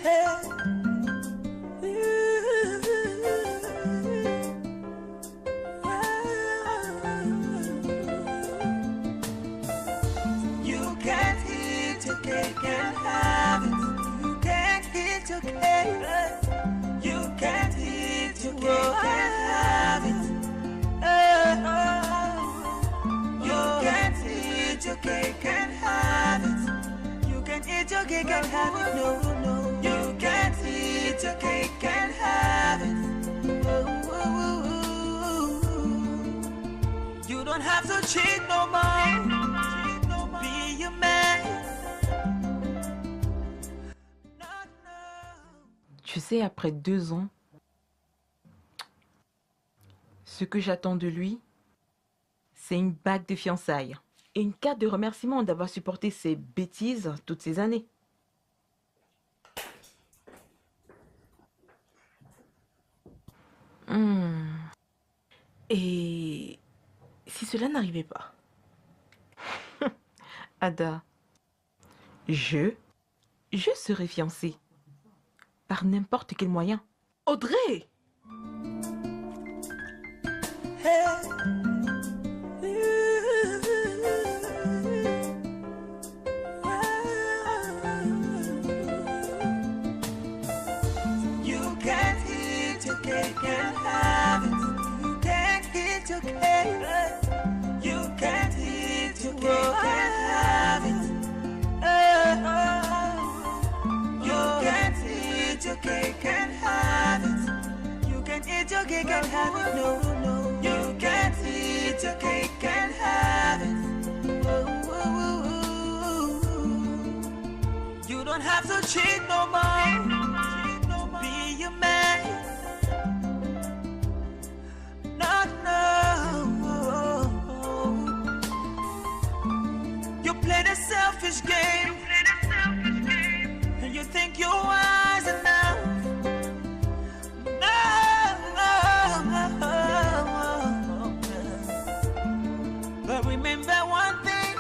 You can't eat your cake and have it. You can't eat your cake. You can't eat your cake and have it. You can't eat your cake and have it. You can eat your cake and have it. No, no. You can't eat your cake and have it. You don't have to cheat no more. Be your man. No, no. Tu sais, après 2 ans, ce que j'attends de lui, c'est une bague de fiançailles et une carte de remerciement d'avoir supporté ses bêtises toutes ces années. Et si cela n'arrivait pas? Ada, je serai fiancée. Par n'importe quel moyen. Audrey! You can't eat your cake and have it. You can't eat your cake. You can't eat your cake and have it. You can't eat your cake and have it. You can eat your cake and have it. No, no. You can't eat your cake and have it. You don't have to cheat no more. Be your man. No, no. You play the selfish game. And you think you're wise enough. No. But remember one thing.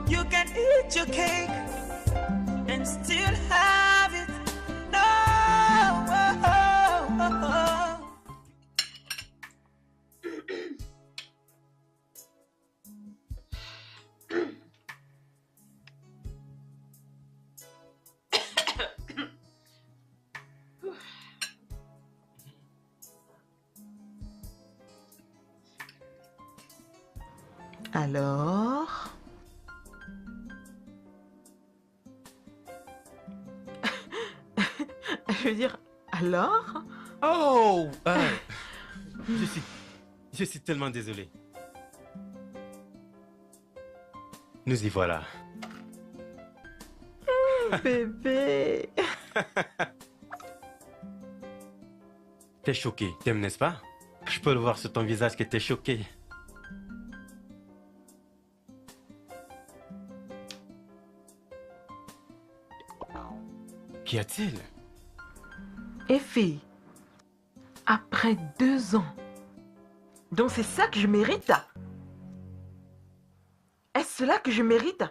You can eat your cake and still have it. No. Alors... Je veux dire, alors? Oh, je suis tellement désolé. Nous y voilà. Bébé. T'es choqué, t'aimes, n'est-ce pas? Je peux le voir sur ton visage que t'es choqué. Qu'y a-t-il? Effie, après 2 ans, donc c'est ça que je mérite? Est-ce cela que je mérite?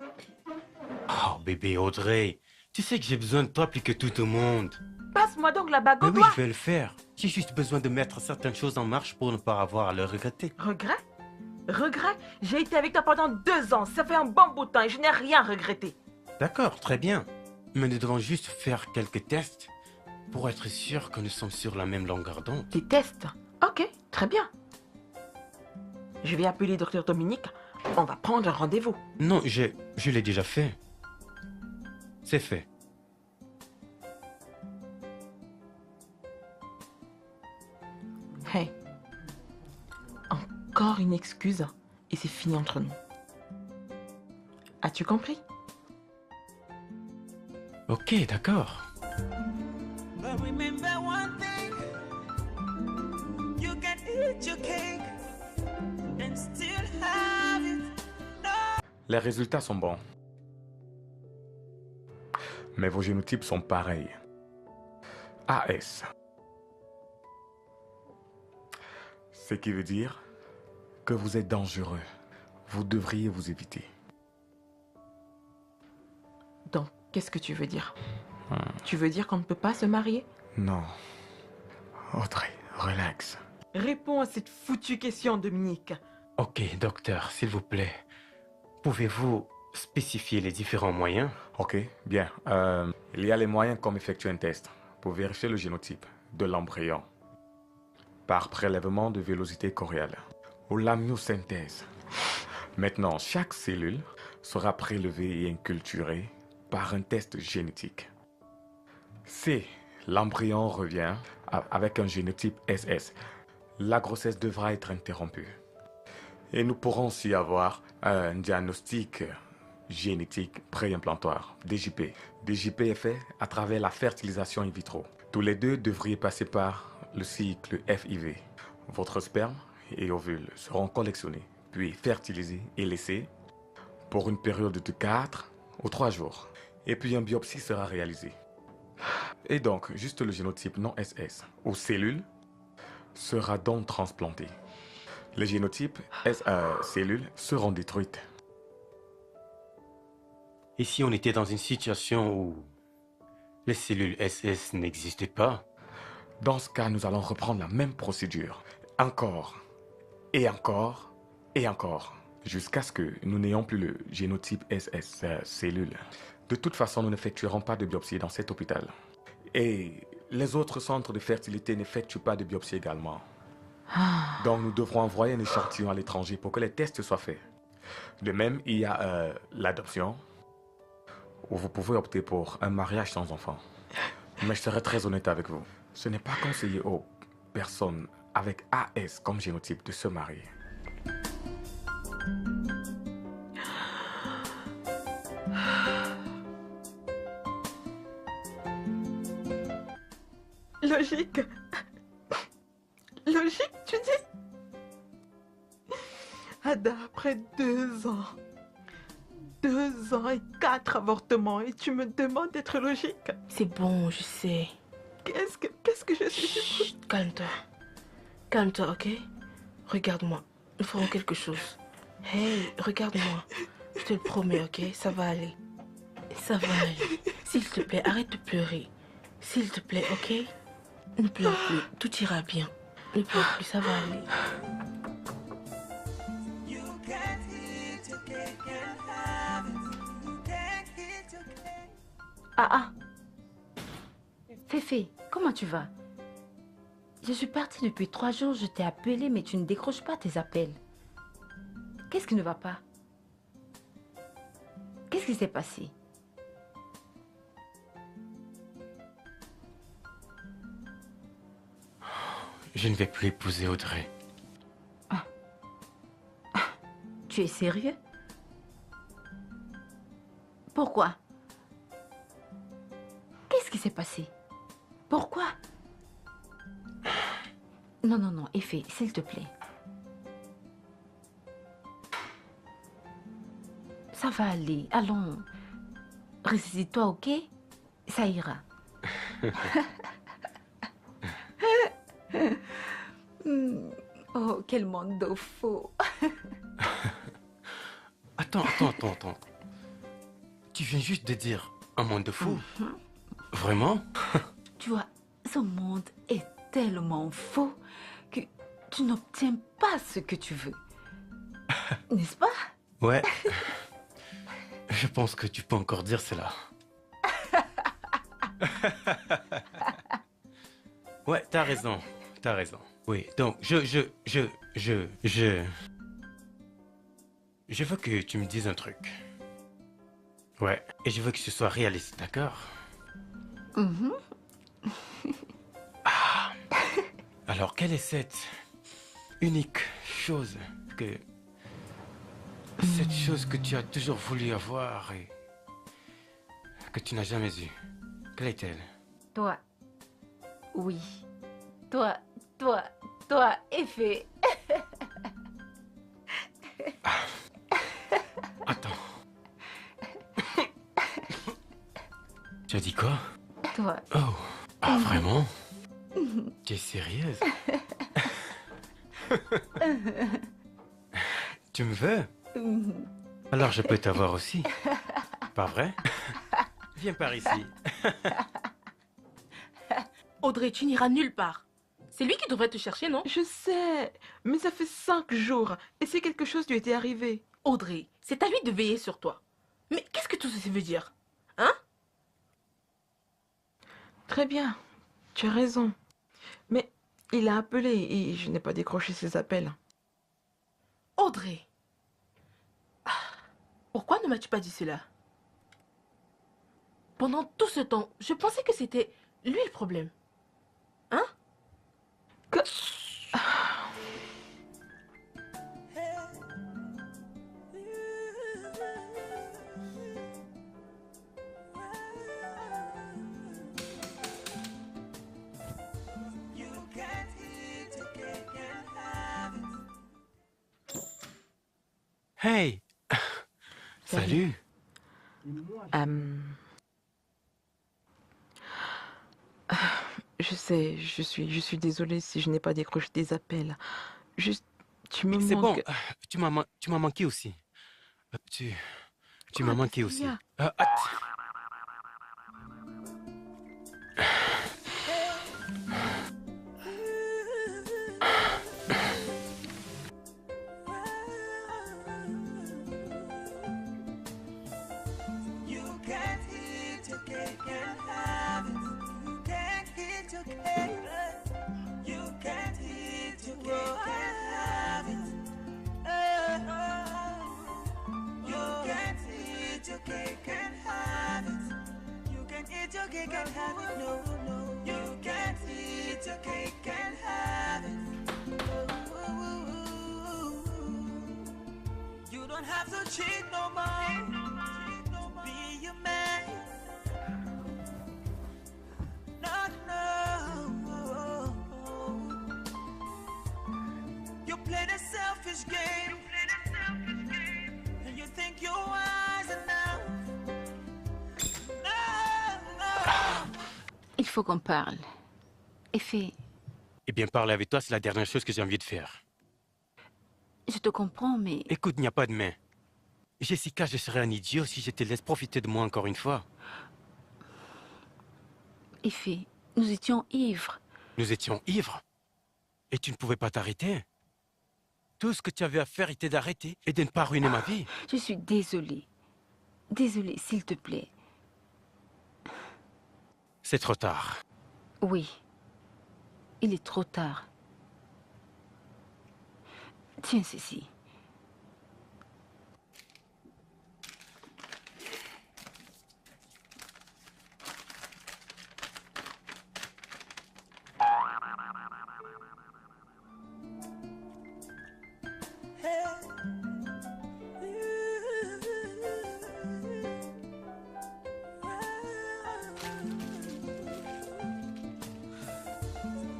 Oh, bébé Audrey, tu sais que j'ai besoin de toi plus que tout au monde. Passe-moi donc la bague au Mais oui, doigt. je vais le faire. J'ai juste besoin de mettre certaines choses en marche pour ne pas avoir à le regretter. Regret? Regret? J'ai été avec toi pendant 2 ans, ça fait un bon bout de temps et je n'ai rien regretté. D'accord, très bien. Mais nous devons juste faire quelques tests pour être sûr que nous sommes sur la même longueur d'onde. Des tests? Ok, très bien. Je vais appeler Dr Dominique, on va prendre un rendez-vous. Non, je l'ai déjà fait. C'est fait. Hey, encore une excuse et c'est fini entre nous. As-tu compris? Ok, d'accord. But remember one thing. You can eat your cake and still have it. Les résultats sont bons. Mais vos génotypes sont pareils. AS. Ce qui veut dire que vous êtes dangereux. Vous devriez vous éviter. Qu'est-ce que tu veux dire? Tu veux dire qu'on ne peut pas se marier? Non. Audrey, relax. Réponds à cette foutue question, Dominique. Ok, docteur, s'il vous plaît, pouvez-vous spécifier les différents moyens? Ok, bien. Il y a les moyens comme effectuer un test pour vérifier le génotype de l'embryon par prélèvement de vélocité choriale ou l'amniosynthèse. Maintenant, chaque cellule sera prélevée et inculturée par un test génétique. Si l'embryon revient avec un génotype SS, la grossesse devra être interrompue. Et nous pourrons aussi avoir un diagnostic génétique préimplantoire, DJP. DJP est fait à travers la fertilisation in vitro. Tous les deux devriez passer par le cycle FIV. Votre sperme et ovules seront collectionnés, puis fertilisés et laissés pour une période de 4 ou 3 jours. Et puis une biopsie sera réalisée. Et donc, juste le génotype non SS ou cellule sera donc transplanté. Les génotypes cellules seront détruites. Et si on était dans une situation où les cellules SS n'existaient pas? Dans ce cas, nous allons reprendre la même procédure. Encore, et encore, et encore, jusqu'à ce que nous n'ayons plus le génotype SS cellule. De toute façon, nous n'effectuerons pas de biopsie dans cet hôpital. Et les autres centres de fertilité n'effectuent pas de biopsie également. Donc nous devrons envoyer un échantillon à l'étranger pour que les tests soient faits. De même, il y a l'adoption, où vous pouvez opter pour un mariage sans enfant. Mais je serai très honnête avec vous. Ce n'est pas conseillé aux personnes avec AS comme génotype de se marier. Logique. Logique, tu dis? Ada, après 2 ans. 2 ans et 4 avortements et tu me demandes d'être logique? C'est bon, je sais. Qu'est-ce que je suis? Chut, calme-toi. Calme-toi, ok? Regarde-moi. Nous ferons quelque chose. Hey, regarde-moi. Je te le promets, ok? Ça va aller. Ça va aller. S'il te plaît, arrête de pleurer. S'il te plaît, ok? Ne pleure plus. Tout ira bien. Ne pleure plus, ça va aller. You can't eat your cake and have it. You can't eat your cake. Ah. Féfé, comment tu vas? Je suis partie depuis 3 jours, je t'ai appelé, mais tu ne décroches pas tes appels. Qu'est-ce qui ne va pas? Qu'est-ce qui s'est passé? Je ne vais plus épouser Audrey. Tu es sérieux? Pourquoi? Qu'est-ce qui s'est passé? Pourquoi? Non, Effet, s'il te plaît. Ça va aller, allons. Ressaisis-toi, ok? Ça ira. Oh, quel monde de faux. Attends. Tu viens juste de dire un monde de fou? Vraiment? Tu vois, ce monde est tellement faux que tu n'obtiens pas ce que tu veux. N'est-ce pas? Ouais. Je pense que tu peux encore dire cela. Ouais, t'as raison. Oui, donc je veux que tu me dises un truc. Ouais, et je veux que ce soit réaliste, d'accord? Alors, quelle est cette unique chose cette chose que tu as toujours voulu avoir et que tu n'as jamais eue? Quelle est-elle? Toi. Oui. Toi, Effet. Attends. Tu as dit quoi? Toi. Oh. Ah, vraiment? Tu es sérieuse? Tu me veux? Alors je peux t'avoir aussi. Pas vrai? viens par ici. Audrey, tu n'iras nulle part. C'est lui qui devrait te chercher, non? Je sais, mais ça fait 5 jours. Et si quelque chose lui était arrivé? Audrey, c'est à lui de veiller sur toi. Mais qu'est-ce que tout ceci veut dire? Hein? Très bien, tu as raison. Mais il a appelé et je n'ai pas décroché ses appels. Audrey. Ah, pourquoi ne m'as-tu pas dit cela? Pendant tout ce temps, je pensais que c'était lui le problème. Hein? Que... You can't eat your cake and have it. Hey! Salut! Je sais, je suis désolée si je n'ai pas décroché des appels. Juste, tu me C'est bon, manques. tu m'as manqué aussi. Tu Quoi, m'as manqué qu'est-ce qu'il aussi. y a? You can't eat your cake and have it. You can't eat your cake. You can't eat your cake and have it. You can't eat your cake and have it. You can eat your cake and have it. No, no. You can't eat your cake and have it. You don't have to cheat no more. Be a man. No, no. You play the selfish game. And you think you're wise enough. No. Il faut qu'on parle. Effie, Eh bien, parler avec toi, c'est la dernière chose que j'ai envie de faire. je te comprends, mais Écoute, il n'y a pas de main. Jessica, je serais un idiot si je te laisse profiter de moi encore une fois. Effie, nous étions ivres. Nous étions ivres. Et tu ne pouvais pas t'arrêter. Tout ce que tu avais à faire était d'arrêter et de ne pas ruiner ma vie. Je suis désolée. Désolée, s'il te plaît. C'est trop tard. Oui. Il est trop tard. Tiens ceci.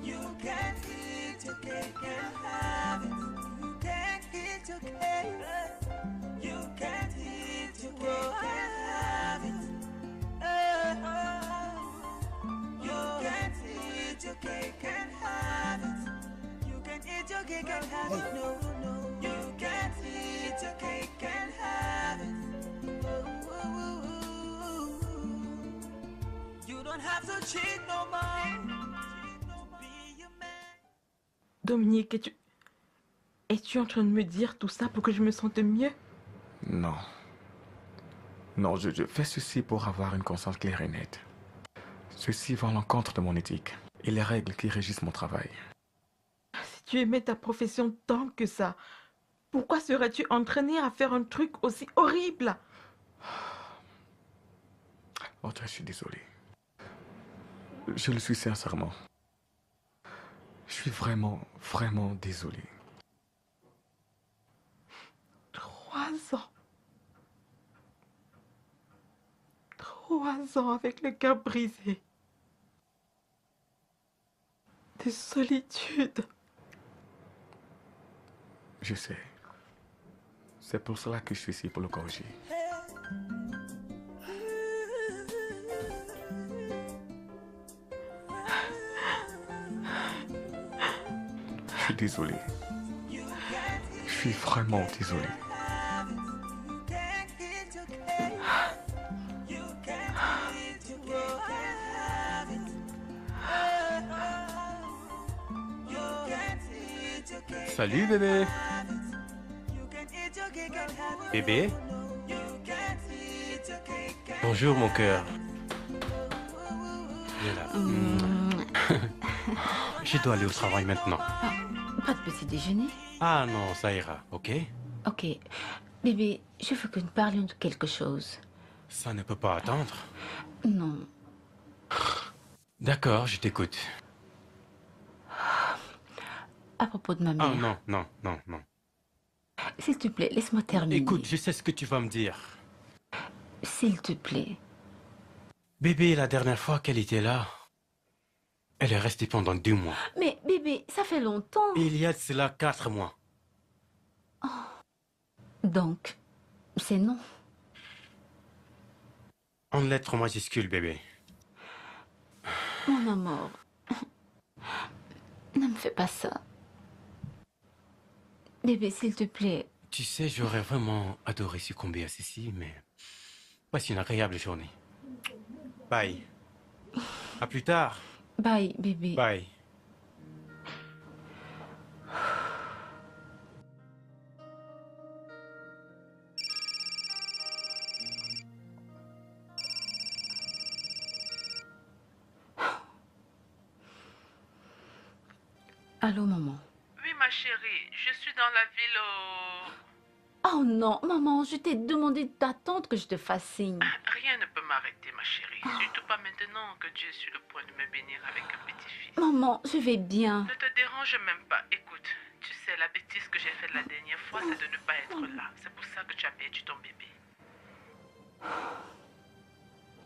You can't eat your cake and have it. You can't eat your cake. You can't eat your cake and have it. You can't eat your cake and have it. You can eat your cake and have it. No, no. You can't eat your cake and have it. You don't have to cheat no more. Be a man. Dominique, es-tu en train de me dire tout ça pour que je me sente mieux? Non. Non, je fais ceci pour avoir une conscience claire et nette. Ceci va à l'encontre de mon éthique et les règles qui régissent mon travail. Si tu aimais ta profession tant que ça, pourquoi serais-tu entraîné à faire un truc aussi horrible? Audrey, je suis désolé. Je le suis sincèrement. Je suis vraiment, vraiment désolé. 3 ans. 3 ans avec le cœur brisé. De solitude. Je sais. C'est pour cela que je suis ici, pour le corriger. Je suis désolé. Je suis vraiment désolé. You can't eat your cake. You can't eat Salut bébé. Bébé. Bonjour mon cœur. Viens là. Je dois aller au travail maintenant. Pas de petit déjeuner? Ah non, ça ira, ok? Ok. Bébé, je veux que nous parlions de quelque chose. Ça ne peut pas attendre. Non. D'accord, je t'écoute. À propos de ma mère. Ah non, non, non, non. S'il te plaît, laisse-moi terminer. Écoute, je sais ce que tu vas me dire. S'il te plaît. Bébé, la dernière fois qu'elle était là, elle est restée pendant 2 mois. Mais bébé, ça fait longtemps. Il y a de cela 4 mois. Donc, c'est non. En lettres majuscules, bébé. Mon amour. Ne me fais pas ça. Bébé, s'il te plaît. Tu sais, j'aurais vraiment adoré succomber à ceci, mais passe une agréable journée. Bye. À plus tard. Bye, bébé. Bye. Allô, maman. Oui, ma chérie, je suis dans la ville au... Oh non, maman, je t'ai demandé d'attendre que je te fasse signe. Rien ne peut m'arrêter, ma chérie. Surtout pas maintenant que Dieu est sur le point de me bénir avec un petit-fils. Maman, je vais bien. Ne te dérange même pas. Écoute, tu sais, la bêtise que j'ai faite la dernière fois, c'est de ne pas être là. C'est pour ça que tu as perdu ton bébé.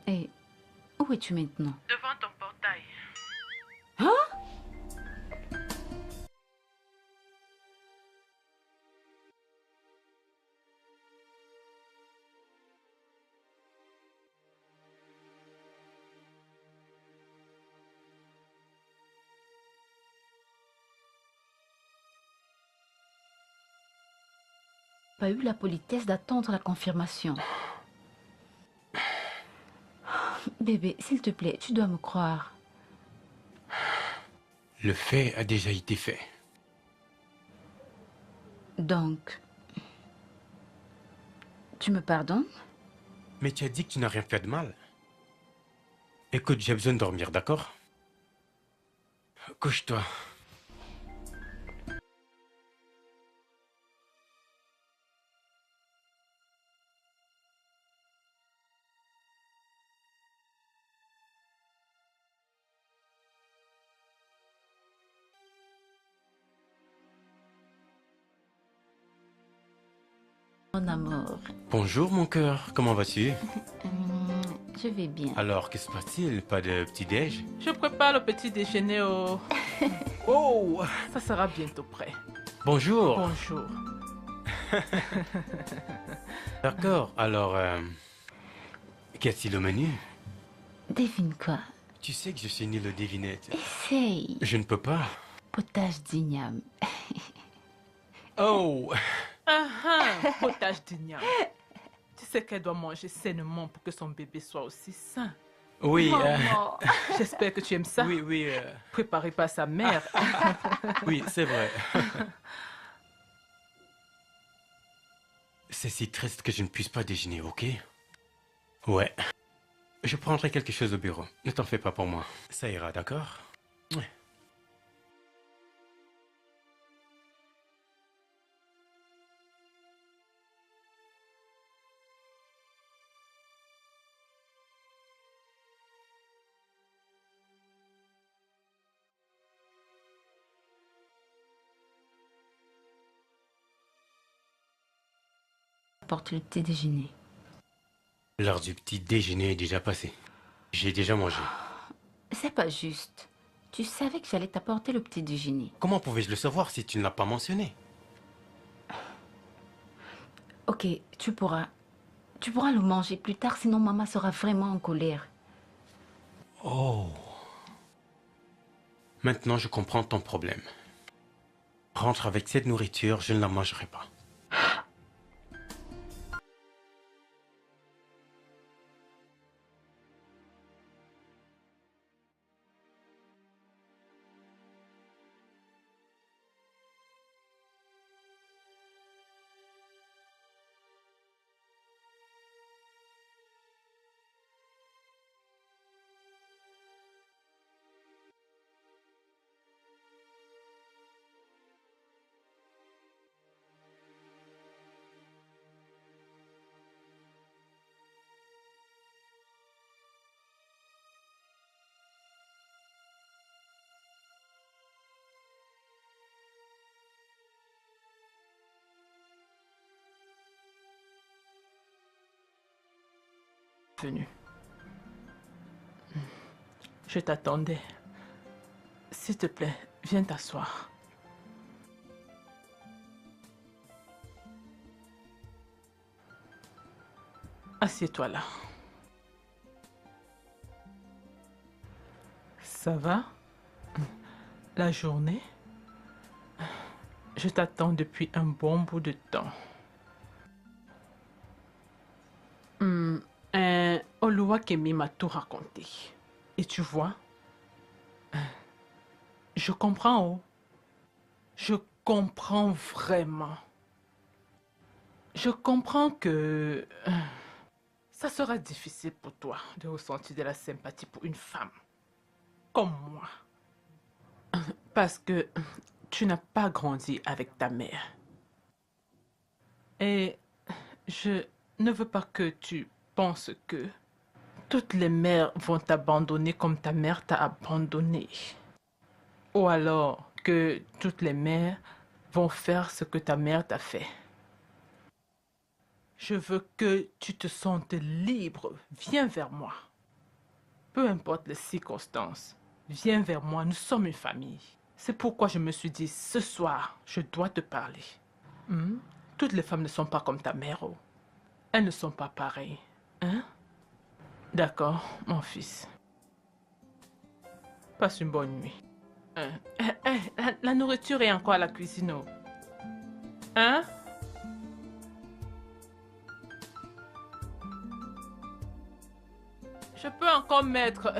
Et où es-tu maintenant? Devant ton portail. Pas eu la politesse d'attendre la confirmation. Bébé, s'il te plaît, tu dois me croire. Le fait a déjà été fait. Donc, tu me pardonnes? Mais tu as dit que tu n'as rien fait de mal. Écoute, j'ai besoin de dormir, d'accord? Couche-toi. Mon amour, Bonjour mon cœur, comment vas-tu? je vais bien. Alors, que se passe-t-il? Pas de petit-déj? Je prépare le petit déjeuner au... Oh, ça sera bientôt prêt. Bonjour. Bonjour. D'accord, alors, qu'y a-t-il au menu? Devine quoi? Tu sais que je suis nul aux devinettes. Essaye. Je ne peux pas. Potage d'igname. Oh! Potage d'igname. Tu sais qu'elle doit manger sainement pour que son bébé soit aussi sain. Oui, Maman. J'espère que tu aimes ça. oui, oui, Préparé par sa mère. oui, c'est vrai. C'est si triste que je ne puisse pas déjeuner, ok? Ouais. Je prendrai quelque chose au bureau. Ne t'en fais pas pour moi. Ça ira, d'accord? Ouais. Apporte le petit déjeuner. L'heure du petit déjeuner est déjà passée. J'ai déjà mangé. C'est pas juste. Tu savais que j'allais t'apporter le petit déjeuner. Comment pouvais-je le savoir si tu ne l'as pas mentionné? Ok, tu pourras. Tu pourras le manger plus tard, sinon maman sera vraiment en colère. Oh. Maintenant, je comprends ton problème. Rentre avec cette nourriture, je ne la mangerai pas. Venu. Je t'attendais. S'il te plaît, viens t'asseoir. Assieds-toi là. Ça va? La journée? Je t'attends depuis un bon bout de temps. Oluwakemi m'a tout raconté. Et tu vois, je comprends, oh. Je comprends vraiment. Je comprends que ça sera difficile pour toi de ressentir de la sympathie pour une femme comme moi. Parce que tu n'as pas grandi avec ta mère. Et je ne veux pas que tu penses que toutes les mères vont t'abandonner comme ta mère t'a abandonné. Ou alors que toutes les mères vont faire ce que ta mère t'a fait. Je veux que tu te sentes libre. Viens vers moi. Peu importe les circonstances, viens vers moi. Nous sommes une famille. C'est pourquoi je me suis dit, ce soir, je dois te parler. Toutes les femmes ne sont pas comme ta mère. Oh. Elles ne sont pas pareilles. Hein? D'accord, mon fils. Passe une bonne nuit. La nourriture est encore à la cuisine. Oh. Hein? Je peux encore mettre...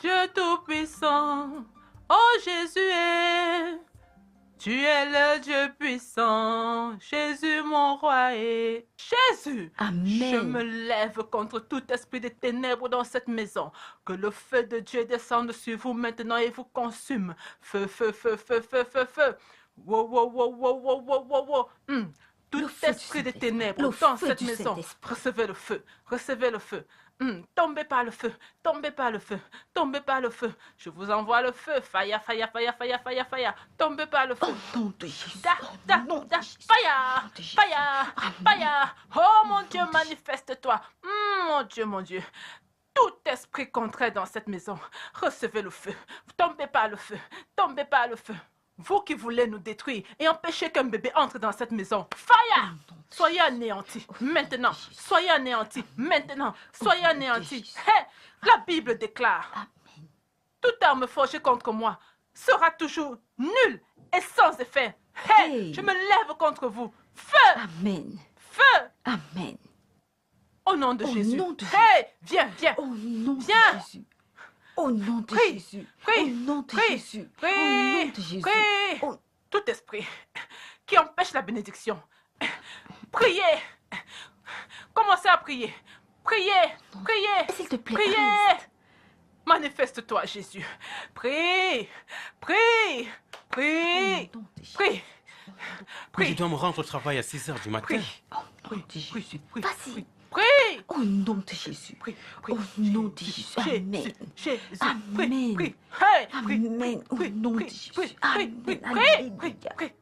Dieu Tout-Puissant, oh Jésus, tu es le Dieu puissant, Jésus mon roi et Jésus. Amen. Je me lève contre tout esprit de ténèbres dans cette maison. Que le feu de Dieu descende sur vous maintenant et vous consume. Feu, feu, feu, feu, feu, feu, feu. Wow, wow, wow, wow, wow, wow, wow, wow. Tout esprit de ténèbres dans cette maison, recevez le feu, recevez le feu. Tombez par le feu, tombez par le feu, tombez par le feu. Je vous envoie le feu. Fire, fire, fire, fire, fire, fire. Tombez par le feu. Au nom de Jésus. Fire, fire, fire. Oh mon Dieu, manifeste-toi. Mon Dieu, mon Dieu. Tout esprit contraire dans cette maison, recevez le feu. Tombez par le feu, tombez par le feu. Vous qui voulez nous détruire et empêcher qu'un bébé entre dans cette maison. Fire! Soyez anéantis maintenant. Soyez anéantis maintenant. Soyez anéantis. Hey, la Bible déclare. Toute arme forgée contre moi sera toujours nulle et sans effet. Hey, je me lève contre vous. Feu! Amen. Feu! Amen. Au nom de Jésus. Nom de hey, viens, viens. Au nom Viens. de Jésus. Au nom de Prie, Jésus. prie, Au nom de prie, Jésus. prie, Au nom de Jésus. prie. Au- Tout esprit qui empêche la bénédiction. Priez. Commencez à prier. Priez. Priez. S'il te plaît, Priez. reste. Manifeste-toi, Jésus. Prie. Prie. Prie. Au nom de Jésus. Prie. Mais je Prie. dois me rendre au travail à 6 h du matin. Prie. Au nom de Jésus. Prie. Vas-y. Prie. Au nom de Jésus. Prie. Au nom de Jésus. Amen. Jésus. Amen. Prie. Prie. Hey, prie. Amen. Au Prie. nom de Prie. Jésus. Prie. Amen. Prie. Prie. Alléluia. Prie.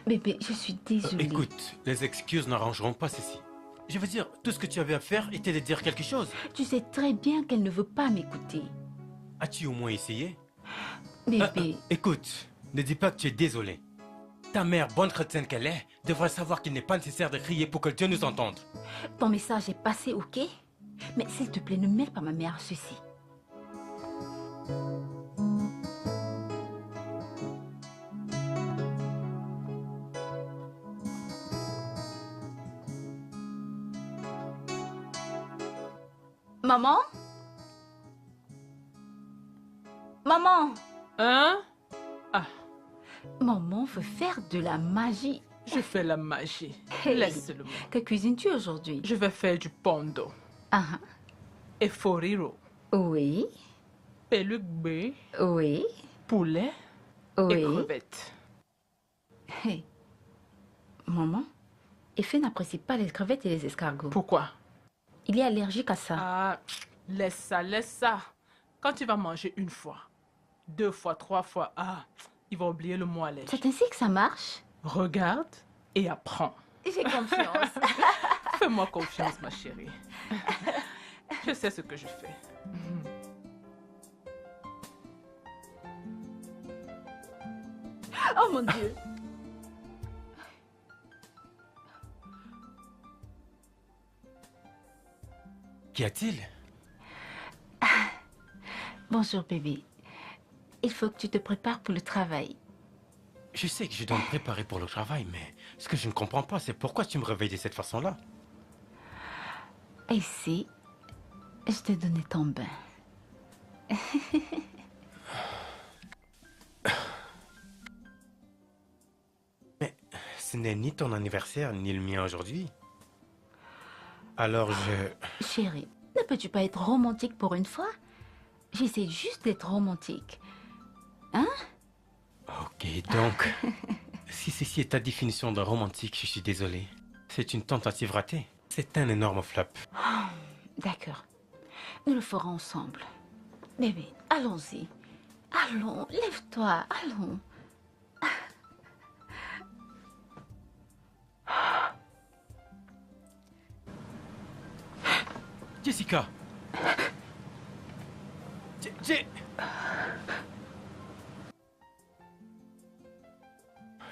Bébé, je suis désolée. Écoute, les excuses n'arrangeront pas ceci. Je veux dire, tout ce que tu avais à faire était de dire quelque chose. Tu sais très bien qu'elle ne veut pas m'écouter. As-tu au moins essayé? Bébé, Écoute, ne dis pas que tu es désolé. Ta mère, bonne chrétienne qu'elle est, devrait savoir qu'il n'est pas nécessaire de crier pour que Dieu nous entende. ton message est passé, ok? Mais s'il te plaît, ne mêle pas ma mère à ceci. Maman? Maman? Hein? Maman veut faire de la magie. Je fais la magie. Hey. Laisse-le moi. Que cuisines-tu aujourd'hui? Je vais faire du pondo. Ah, et Foriro. Oui, Perluque B, oui, poulet et oui. crevettes. Hey, maman, Effet n'apprécie pas les crevettes et les escargots. Pourquoi? Il est allergique à ça. Ah, laisse ça, laisse ça. Quand tu vas manger une fois, 2 fois, 3 fois, il va oublier le mot allergie. C'est ainsi que ça marche? Regarde et apprends. J'ai confiance. Fais-moi confiance, ma chérie. Je sais ce que je fais. Oh mon Dieu. Qu'y a-t-il? Bonjour bébé. Il faut que tu te prépares pour le travail. Je sais que je dois me préparer pour le travail, mais ce que je ne comprends pas, c'est pourquoi tu me réveilles de cette façon-là. Ici, je t'ai donné ton bain. Mais ce n'est ni ton anniversaire, ni le mien aujourd'hui. Alors Chérie, ne peux-tu pas être romantique pour une fois? J'essaie juste d'être romantique. Hein? Ok, donc, si ceci est ta définition de romantique, je suis désolé. C'est une tentative ratée. C'est un énorme flop. D'accord. Nous le ferons ensemble. Bébé, allons-y. Allons, lève-toi, allons. Jessica!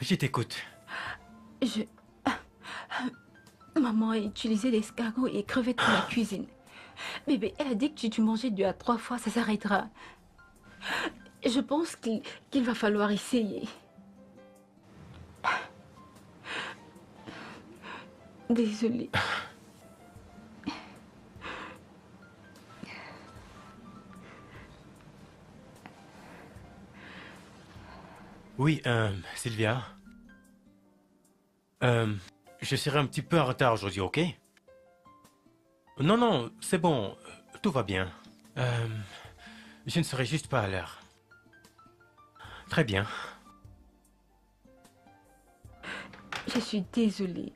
Je t'écoute. Maman a utilisé l'escargot et les crevettes pour la cuisine. Bébé, elle a dit que si tu mangeais 2 à 3 fois, ça s'arrêtera. Je pense qu'il va falloir essayer. Désolée. Oui, Sylvia. Je serai un petit peu en retard aujourd'hui, ok? Non, non, c'est bon. Tout va bien. Je ne serai juste pas à l'heure. Très bien. Je suis désolée.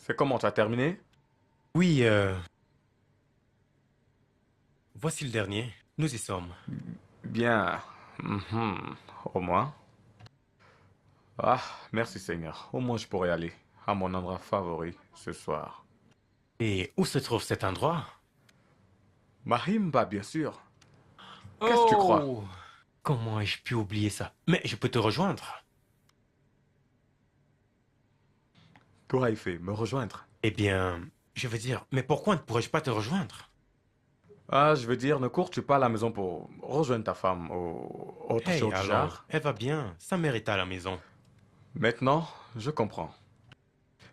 C'est comment, tu as terminé? Oui, voici le dernier. Nous y sommes. Bien. Mhm. Au moins. Ah, merci Seigneur. Au moins je pourrais aller à mon endroit favori ce soir. Et où se trouve cet endroit? Mahimba, bien sûr. Qu'est-ce que tu crois? Oh, comment ai-je pu oublier ça? Mais je peux te rejoindre. Toi, Ifé, me rejoindre. Eh bien, je veux dire, mais pourquoi ne pourrais-je pas te rejoindre? Ah, je veux dire, ne cours-tu pas à la maison pour rejoindre ta femme ou autre Hey, chose du alors, genre? elle va bien. Ça mérite à la maison. Maintenant, je comprends.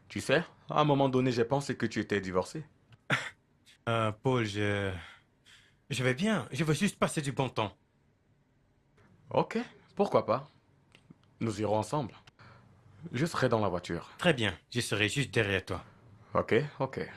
Tu sais, à un moment donné, j'ai pensé que tu étais divorcé. Paul, je vais bien. Je veux juste passer du bon temps. Ok, pourquoi pas? Nous irons ensemble. Je serai dans la voiture. Très bien. Je serai juste derrière toi. Ok, ok.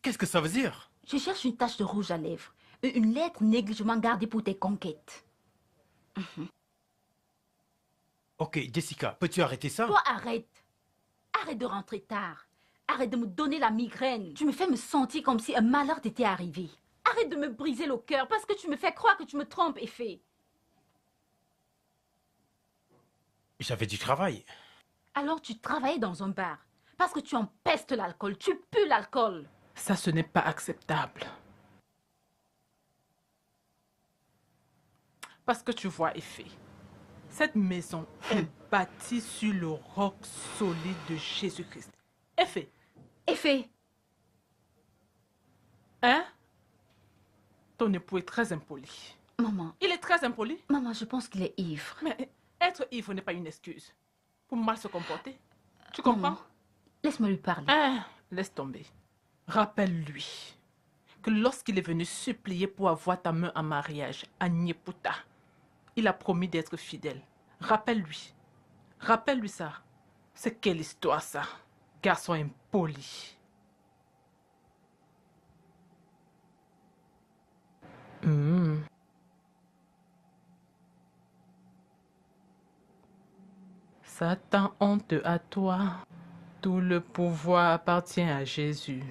Qu'est-ce que ça veut dire? Je cherche une tache de rouge à lèvres et une lettre négligemment gardée pour tes conquêtes. Ok, Jessica, peux-tu arrêter ça? Toi, arrête. Arrête de rentrer tard. Arrête de me donner la migraine. Tu me fais me sentir comme si un malheur t'était arrivé. Arrête de me briser le cœur parce que tu me fais croire que tu me trompes, Effet. J'avais du travail. Alors tu travaillais dans un bar parce que tu empestes l'alcool. Tu pues l'alcool. Ça, ce n'est pas acceptable. Parce que tu vois, Effet, cette maison est bâtie sur le roc solide de Jésus-Christ. Effet, Effet. hein? Ton époux est très impoli. Maman, Il est très impoli. maman, je pense qu'il est ivre. Mais être ivre n'est pas une excuse pour mal se comporter. Tu comprends? Maman, laisse-moi lui parler. Hein? Laisse tomber. Rappelle-lui que lorsqu'il est venu supplier pour avoir ta main en mariage à Nyeputa, il a promis d'être fidèle. Rappelle-lui. Rappelle-lui ça. C'est quelle histoire ça? Garçon impoli. Satan, honte à toi. Tout le pouvoir appartient à Jésus.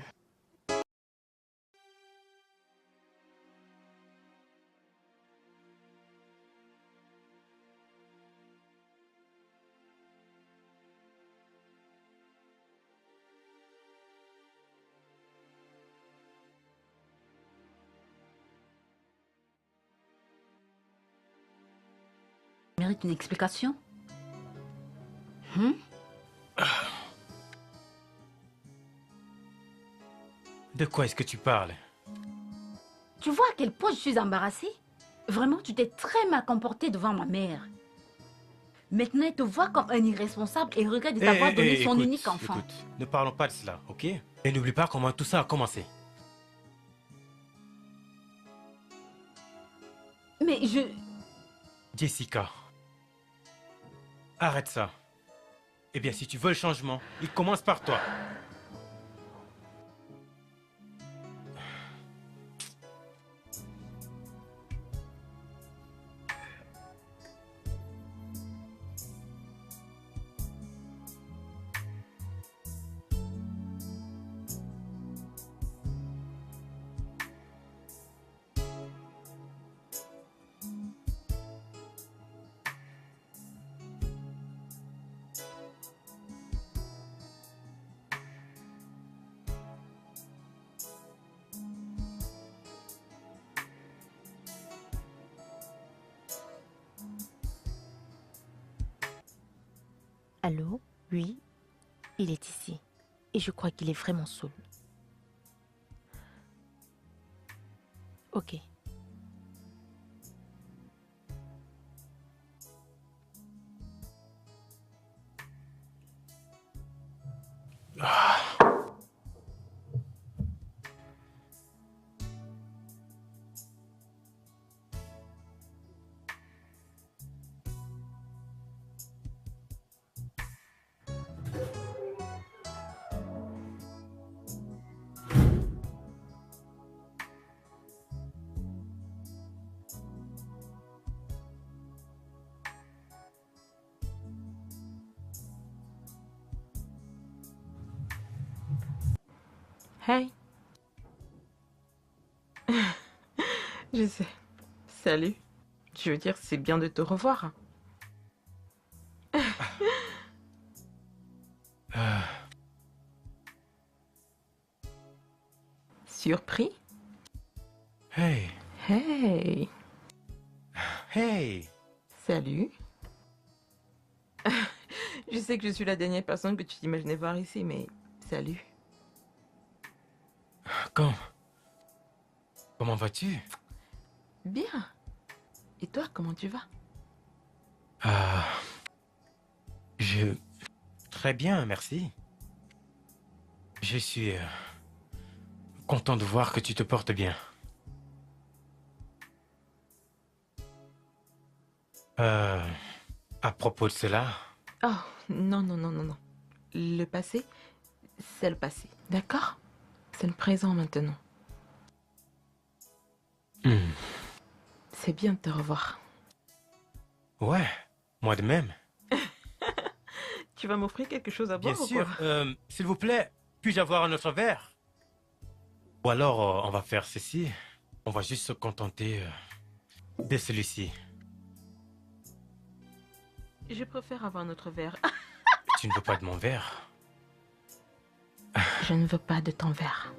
Mérite une explication? De quoi est-ce que tu parles? Tu vois à quel point je suis embarrassée? Vraiment, tu t'es très mal comporté devant ma mère. Maintenant, elle te voit comme un irresponsable et regrette de t'avoir donné son écoute, unique enfant. Écoute, ne parlons pas de cela, ok? Et n'oublie pas comment tout ça a commencé. Mais je... Jessica, arrête ça. Eh bien, si tu veux le changement, il commence par toi. Allô? Oui, il est ici. Et je crois qu'il est vraiment saoul. Ok. Hey. Je sais. Salut. Je veux dire, c'est bien de te revoir. Surpris? Hey, Hey. hey. Salut. Je sais que je suis la dernière personne que tu t'imaginais voir ici, mais salut. Comment vas-tu? Bien. Et toi, comment tu vas? Très bien, merci. Je suis content de voir que tu te portes bien. À propos de cela, Oh, non, non, non, non, non. Le passé, c'est le passé. D'accord? C'est le présent maintenant. C'est bien de te revoir. Ouais, moi de même. Tu vas m'offrir quelque chose à Bien boire sûr. ou quoi? S'il vous plaît, puis-je avoir un autre verre? Ou alors, on va faire ceci. On va juste se contenter de celui-ci. Je préfère avoir un autre verre. Tu ne veux pas de mon verre? Je ne veux pas de ton verre.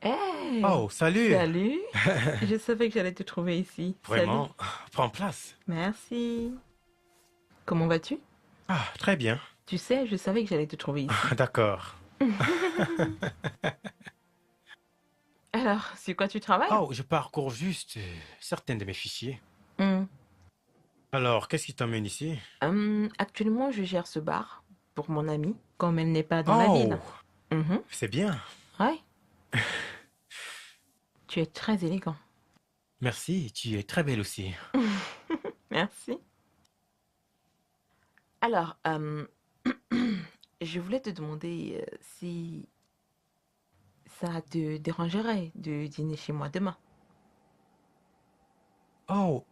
Hey! Oh, salut! Salut! Je savais que j'allais te trouver ici. Vraiment, prends place. Salut. Merci. Comment vas-tu? Ah, très bien. Tu sais, je savais que j'allais te trouver ici. D'accord. Alors, sur quoi tu travailles? Oh, je parcours juste certains de mes fichiers. Hmm. Alors, qu'est-ce qui t'emmène ici? Actuellement, je gère ce bar pour mon amie, comme elle n'est pas dans la ville. Mhm. C'est bien. Ouais. Tu es très élégant. Merci, tu es très belle aussi. Merci. Alors, je voulais te demander si ça te dérangerait de dîner chez moi demain. Oh,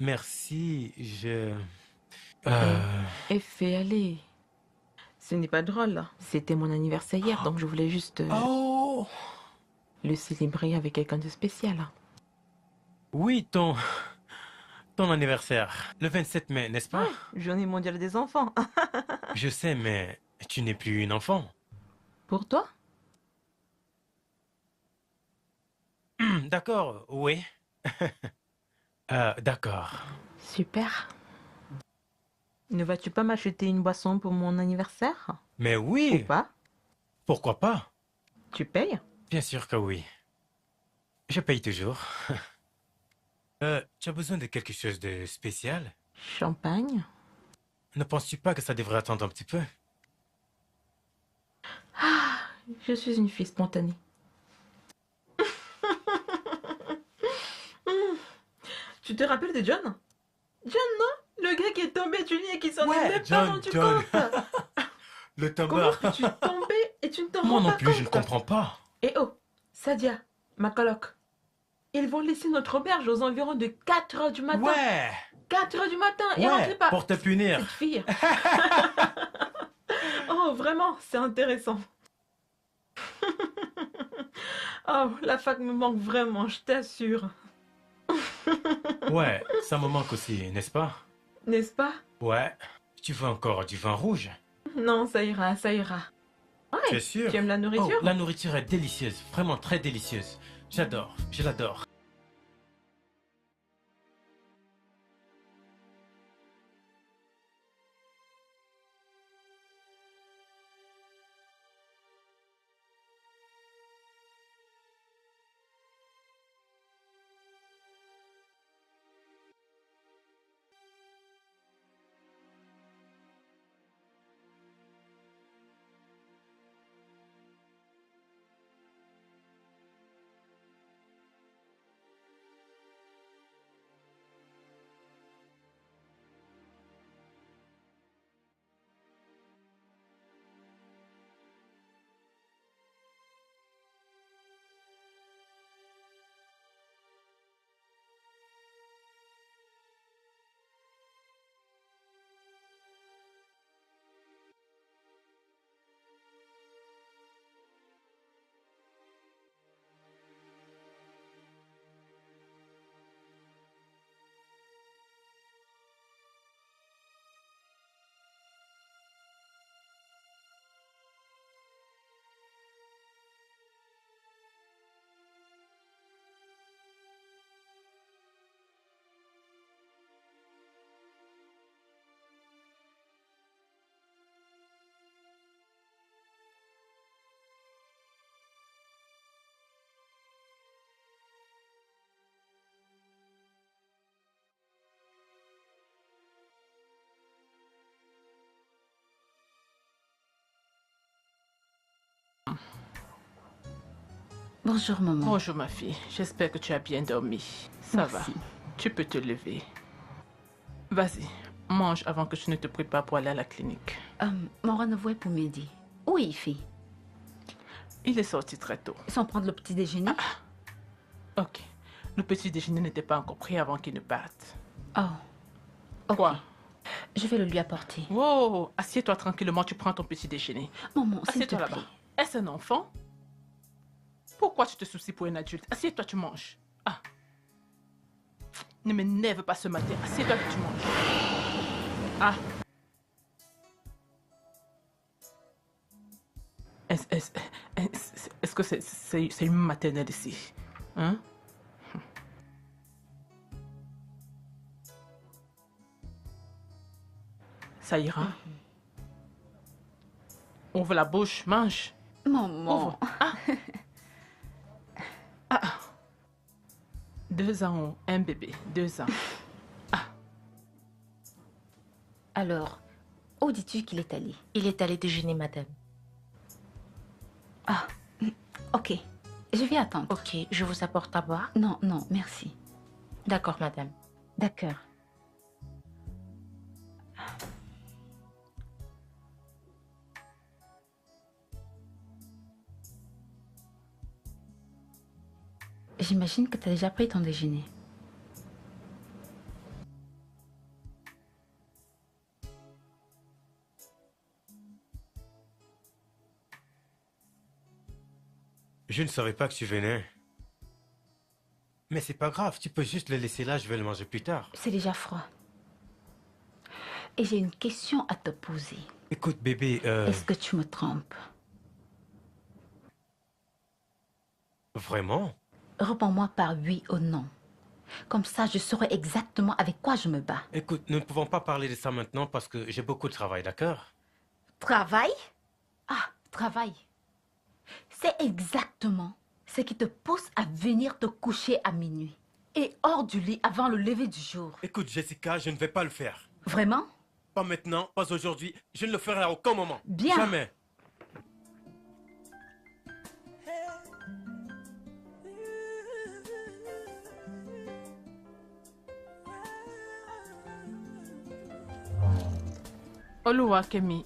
merci, Et fais aller. Ce n'est pas drôle, là. C'était mon anniversaire hier, donc je voulais juste Oh! le célébrer avec quelqu'un de spécial. Oui, ton anniversaire, le 27 mai, n'est-ce pas? Journée mondiale des enfants. Je sais, mais tu n'es plus une enfant. Pour toi? D'accord, oui. D'accord. Super. Ne vas-tu pas m'acheter une boisson pour mon anniversaire? Mais Ou oui, pas? pourquoi pas? Tu payes? Bien sûr que oui. Je paye toujours. Tu as besoin de quelque chose de spécial? Champagne? Ne penses-tu pas que ça devrait attendre un petit peu? Je suis une fille spontanée. Tu te rappelles de John? John, non? Le gars qui est tombé du lit et qui s'en est même pas rendu compte. Le Comment tombeur. peux-tu tomber et tu ne t'en Moi rends non pas plus, je ne compte? comprends pas. Et oh, Sadia, ma coloc. Ils vont laisser notre auberge aux environs de 4 heures du matin. Ouais, 4 heures du matin et rentrer ouais, pas. pour te punir. Cette fille. Oh, vraiment, c'est intéressant. Oh, la fac me manque vraiment, je t'assure. Ouais, ça me manque aussi, n'est-ce pas? N'est-ce pas? Ouais. Tu veux encore du vin rouge? Non, ça ira, ça ira. Ouais, Tu es sûr? tu aimes la nourriture? Oh, la nourriture est délicieuse, vraiment très délicieuse. J'adore, je l'adore. Bonjour, maman. Bonjour ma fille, j'espère que tu as bien dormi. Ça va, Merci. tu peux te lever. Vas-y, mange avant que je ne te prépare pour aller à la clinique. Mon rendez-vous est pour midi. Où est Ifé? Il est sorti très tôt. Sans prendre le petit déjeuner? Ok, le petit déjeuner n'était pas encore pris avant qu'il ne parte. Oh. Ok. Quoi? Je vais le lui apporter. Wow, assieds-toi tranquillement, tu prends ton petit déjeuner. Maman, s'il te Assieds-toi plaît. là-bas. Est-ce un enfant? Pourquoi tu te soucies pour un adulte? Assieds-toi, tu manges. Ah. Ne m'énerve pas ce matin. Assieds-toi que tu manges. Ah. Est-ce que c'est une maternelle ici? Hein? Ça ira. Ouvre la bouche, mange. Maman. Ouvre. Ah. Ah. 2 ans, un bébé, 2 ans. Alors, où dis-tu qu'il est allé? Il est allé déjeuner, madame. Ah, ok. Je vais attendre. Ok, je vous apporte à boire. Non, non, merci. D'accord, madame. D'accord. J'imagine que tu as déjà pris ton déjeuner. Je ne savais pas que tu venais. Mais c'est pas grave, tu peux juste le laisser là, je vais le manger plus tard. C'est déjà froid. Et j'ai une question à te poser. Écoute, bébé, Est-ce que tu me trompes? vraiment? Réponds-moi par oui ou non. Comme ça, je saurai exactement avec quoi je me bats. Écoute, nous ne pouvons pas parler de ça maintenant parce que j'ai beaucoup de travail, d'accord? Travail? Ah, travail. C'est exactement ce qui te pousse à venir te coucher à minuit. Et hors du lit avant le lever du jour. Écoute, Jessica, je ne vais pas le faire. Vraiment? Pas maintenant, pas aujourd'hui. Je ne le ferai à aucun moment. Bien. Jamais. Oluwakemi.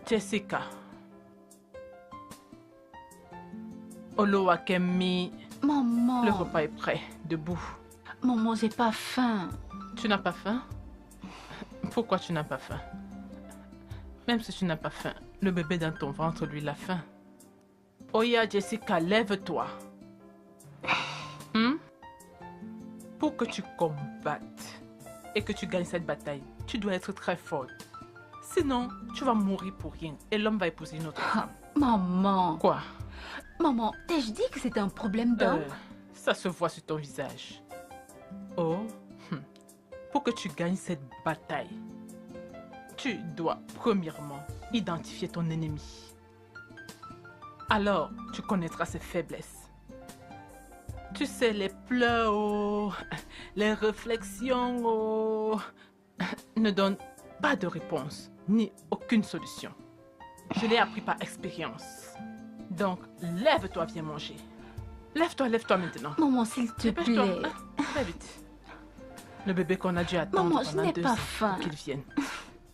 Jessica. Oluwakemi. Maman. Le repas est prêt. Debout. Maman, j'ai pas faim. Tu n'as pas faim? Pourquoi tu n'as pas faim? Même si tu n'as pas faim, le bébé dans ton ventre, lui, l'a faim. Oya, Jessica, lève-toi. Pour que tu combattes et que tu gagnes cette bataille, tu dois être très forte. Sinon, tu vas mourir pour rien et l'homme va épouser une autre femme. Maman. Quoi? Maman, t'ai-je dit que c'était un problème d'homme? Ça se voit sur ton visage. Oh, pour que tu gagnes cette bataille, tu dois premièrement identifier ton ennemi. Alors, tu connaîtras ses faiblesses. Tu sais, les pleurs, oh, les réflexions, oh, ne donnent pas de réponse, ni aucune solution. Je l'ai appris par expérience. Donc, lève-toi, viens manger. Lève-toi maintenant. Maman, s'il te Dépêche-toi, plaît. hein, très vite. Le bébé qu'on a dû attendre Maman, je pendant n'ai 2 pas ans faim. pour qu'il vienne.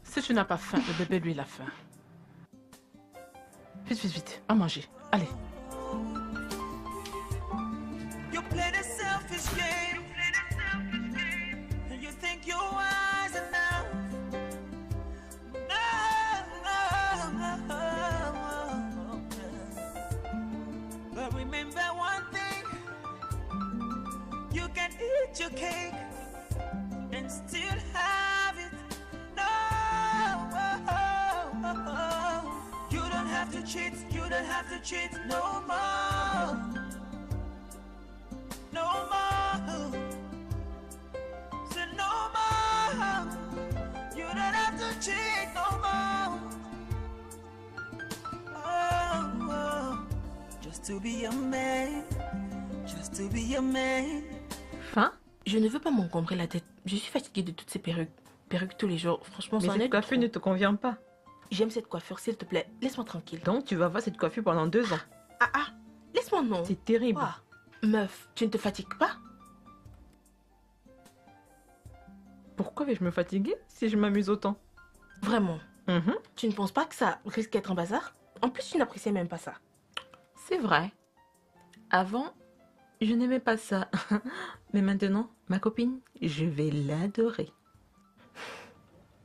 Si tu n'as pas faim, le bébé, lui, il a faim. Vite, vite, vite. À manger. Allez. You play the selfish game, and you think you're wise enough. No, but remember one thing: you can eat your cake and still have it. No, you don't have to cheat. You don't have to cheat no more. No more. Say no more. You don't have to cheat no more. Oh, oh. Just to be a man. Just to be a man. Fin? Je ne veux pas m'encombrer la tête. Je suis fatiguée de toutes ces perruques. Perruques tous les jours. Franchement, Mais ça en est cette coiffure trop. ne te convient pas. J'aime cette coiffure, s'il te plaît. Laisse-moi tranquille. Donc, tu vas voir cette coiffure pendant 2 ans. Ah, laisse-moi non. C'est terrible. Quoi? Meuf, tu ne te fatigues pas? Pourquoi vais-je me fatiguer si je m'amuse autant? Vraiment? Mhm. Tu ne penses pas que ça risque d'être un bazar? En plus, tu n'appréciais même pas ça. C'est vrai. Avant, je n'aimais pas ça. Mais maintenant, ma copine, je vais l'adorer.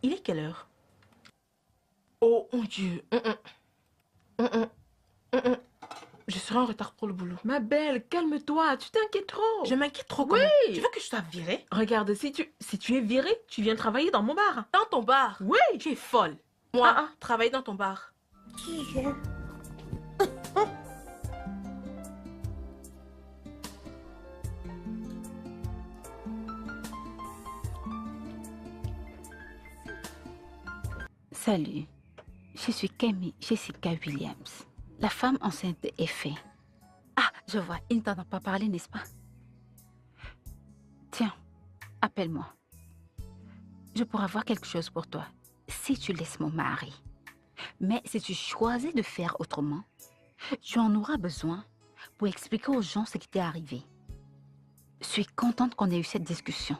Il est quelle heure? Oh mon Dieu. Je serai en retard pour le boulot. Ma belle, calme-toi, tu t'inquiètes trop. Je m'inquiète trop. Oui. Tu veux que je sois virée? Regarde, si tu es virée, tu viens travailler dans mon bar. Dans ton bar? Oui. Tu es folle. Moi, Ah. travailler dans ton bar. Salut, je suis Camille Jessica Williams, la femme enceinte de Effet. Ah, je vois, il ne t'en a pas parlé, n'est-ce pas? Tiens, appelle-moi. Je pourrais avoir quelque chose pour toi, si tu laisses mon mari. Mais si tu choisis de faire autrement, tu en auras besoin pour expliquer aux gens ce qui t'est arrivé. Je suis contente qu'on ait eu cette discussion.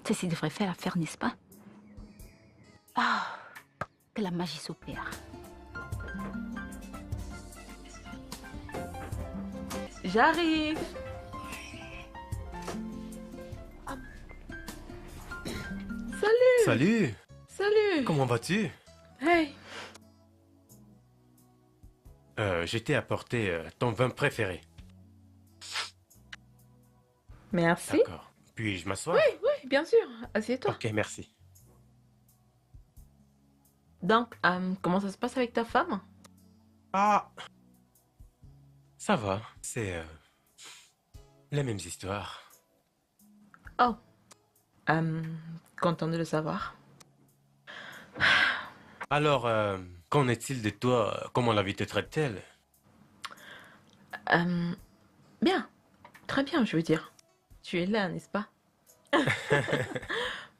Ceci devrait faire l'affaire, n'est-ce pas? Ah, que la magie s'opère. J'arrive. Salut. Salut. Salut. Comment vas-tu? Hey. Je t'ai apporté ton vin préféré. Merci. D'accord. Puis-je m'asseoir? Oui, bien sûr. Assieds-toi. Ok, merci. Donc, comment ça se passe avec ta femme? Ah, ça va. C'est les mêmes histoires. Oh. Content de le savoir. Alors, qu'en est-il de toi? Comment la vie te traite-t-elle? Bien. Très bien, je veux dire. Tu es là, n'est-ce pas?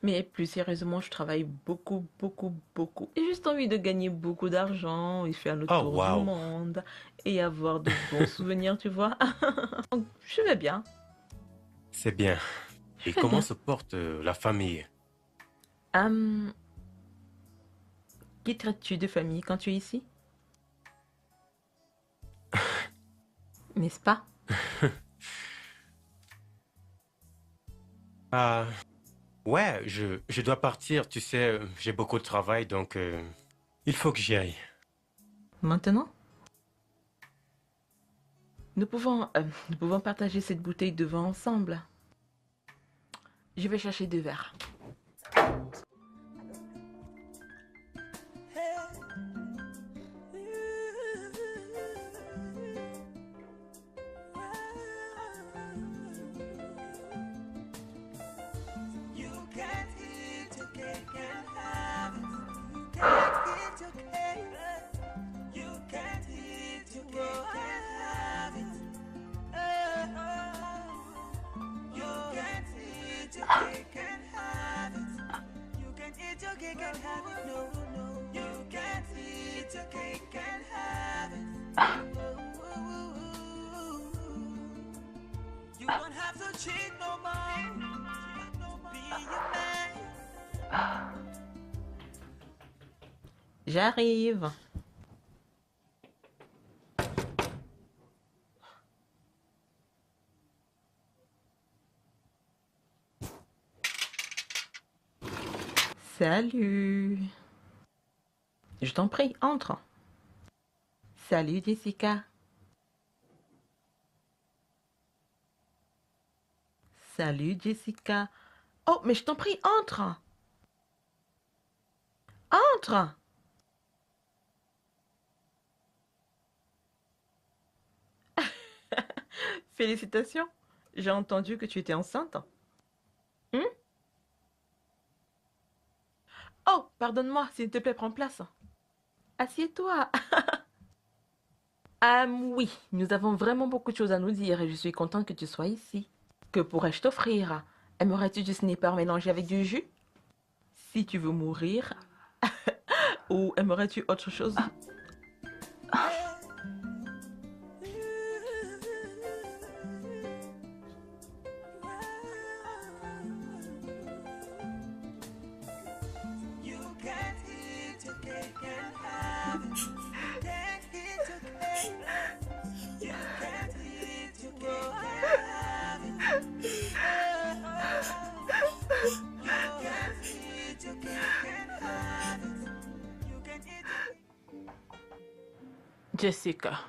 Mais plus sérieusement, je travaille beaucoup. J'ai juste envie de gagner beaucoup d'argent et faire le Oh, tour wow. du monde et avoir de bons souvenirs, tu vois. Donc, je vais bien. C'est bien. Et comment se porte la famille? Qui traites-tu de famille quand tu es ici? N'est-ce pas? Ah, ouais, je dois partir, tu sais, j'ai beaucoup de travail, donc il faut que j'y aille. Maintenant? Nous pouvons partager cette bouteille de vin ensemble. Je vais chercher 2 verres. You can't eat your cake and have it. You can't eat your cake. You can't eat your cake and have it. You can't eat your cake and have it. You can eat your cake and have it. No, no. You can't eat your cake and have it. You don't have to cheat no more. Be your man. J'arrive. Salut. Je t'en prie, entre. Salut Jessica. Salut Jessica. Oh, mais je t'en prie, entre. Entre. Félicitations. J'ai entendu que tu étais enceinte. Oh, pardonne-moi, s'il te plaît, prends place. Assieds-toi. Oui, nous avons vraiment beaucoup de choses à nous dire et je suis contente que tu sois ici. Que pourrais-je t'offrir? Aimerais-tu du sniper mélangé avec du jus? si tu veux mourir, ou aimerais-tu autre chose? You can't eat your cake and have it. You can't eat your cake. You can't eat your cake and have it. You can't eat your cake and have it. You can eat it. Jessica.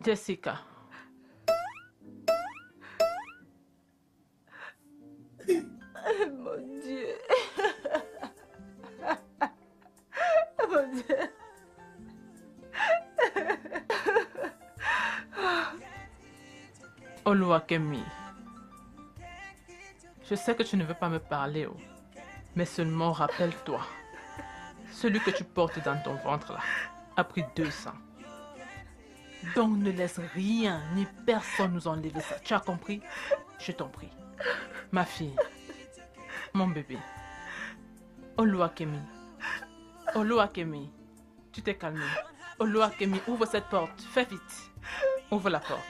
Jessica. Mon Dieu. Mon Dieu. Oluwakemi. Je sais que tu ne veux pas me parler, oh, mais seulement rappelle-toi. Celui que tu portes dans ton ventre là a pris 2 ans. Donc ne laisse rien ni personne nous enlever ça. Tu as compris? Je t'en prie. Ma fille, mon bébé. Oluwakemi. Oluwakemi. Tu t'es calmé. Oluwakemi, ouvre cette porte. Fais vite. Ouvre la porte.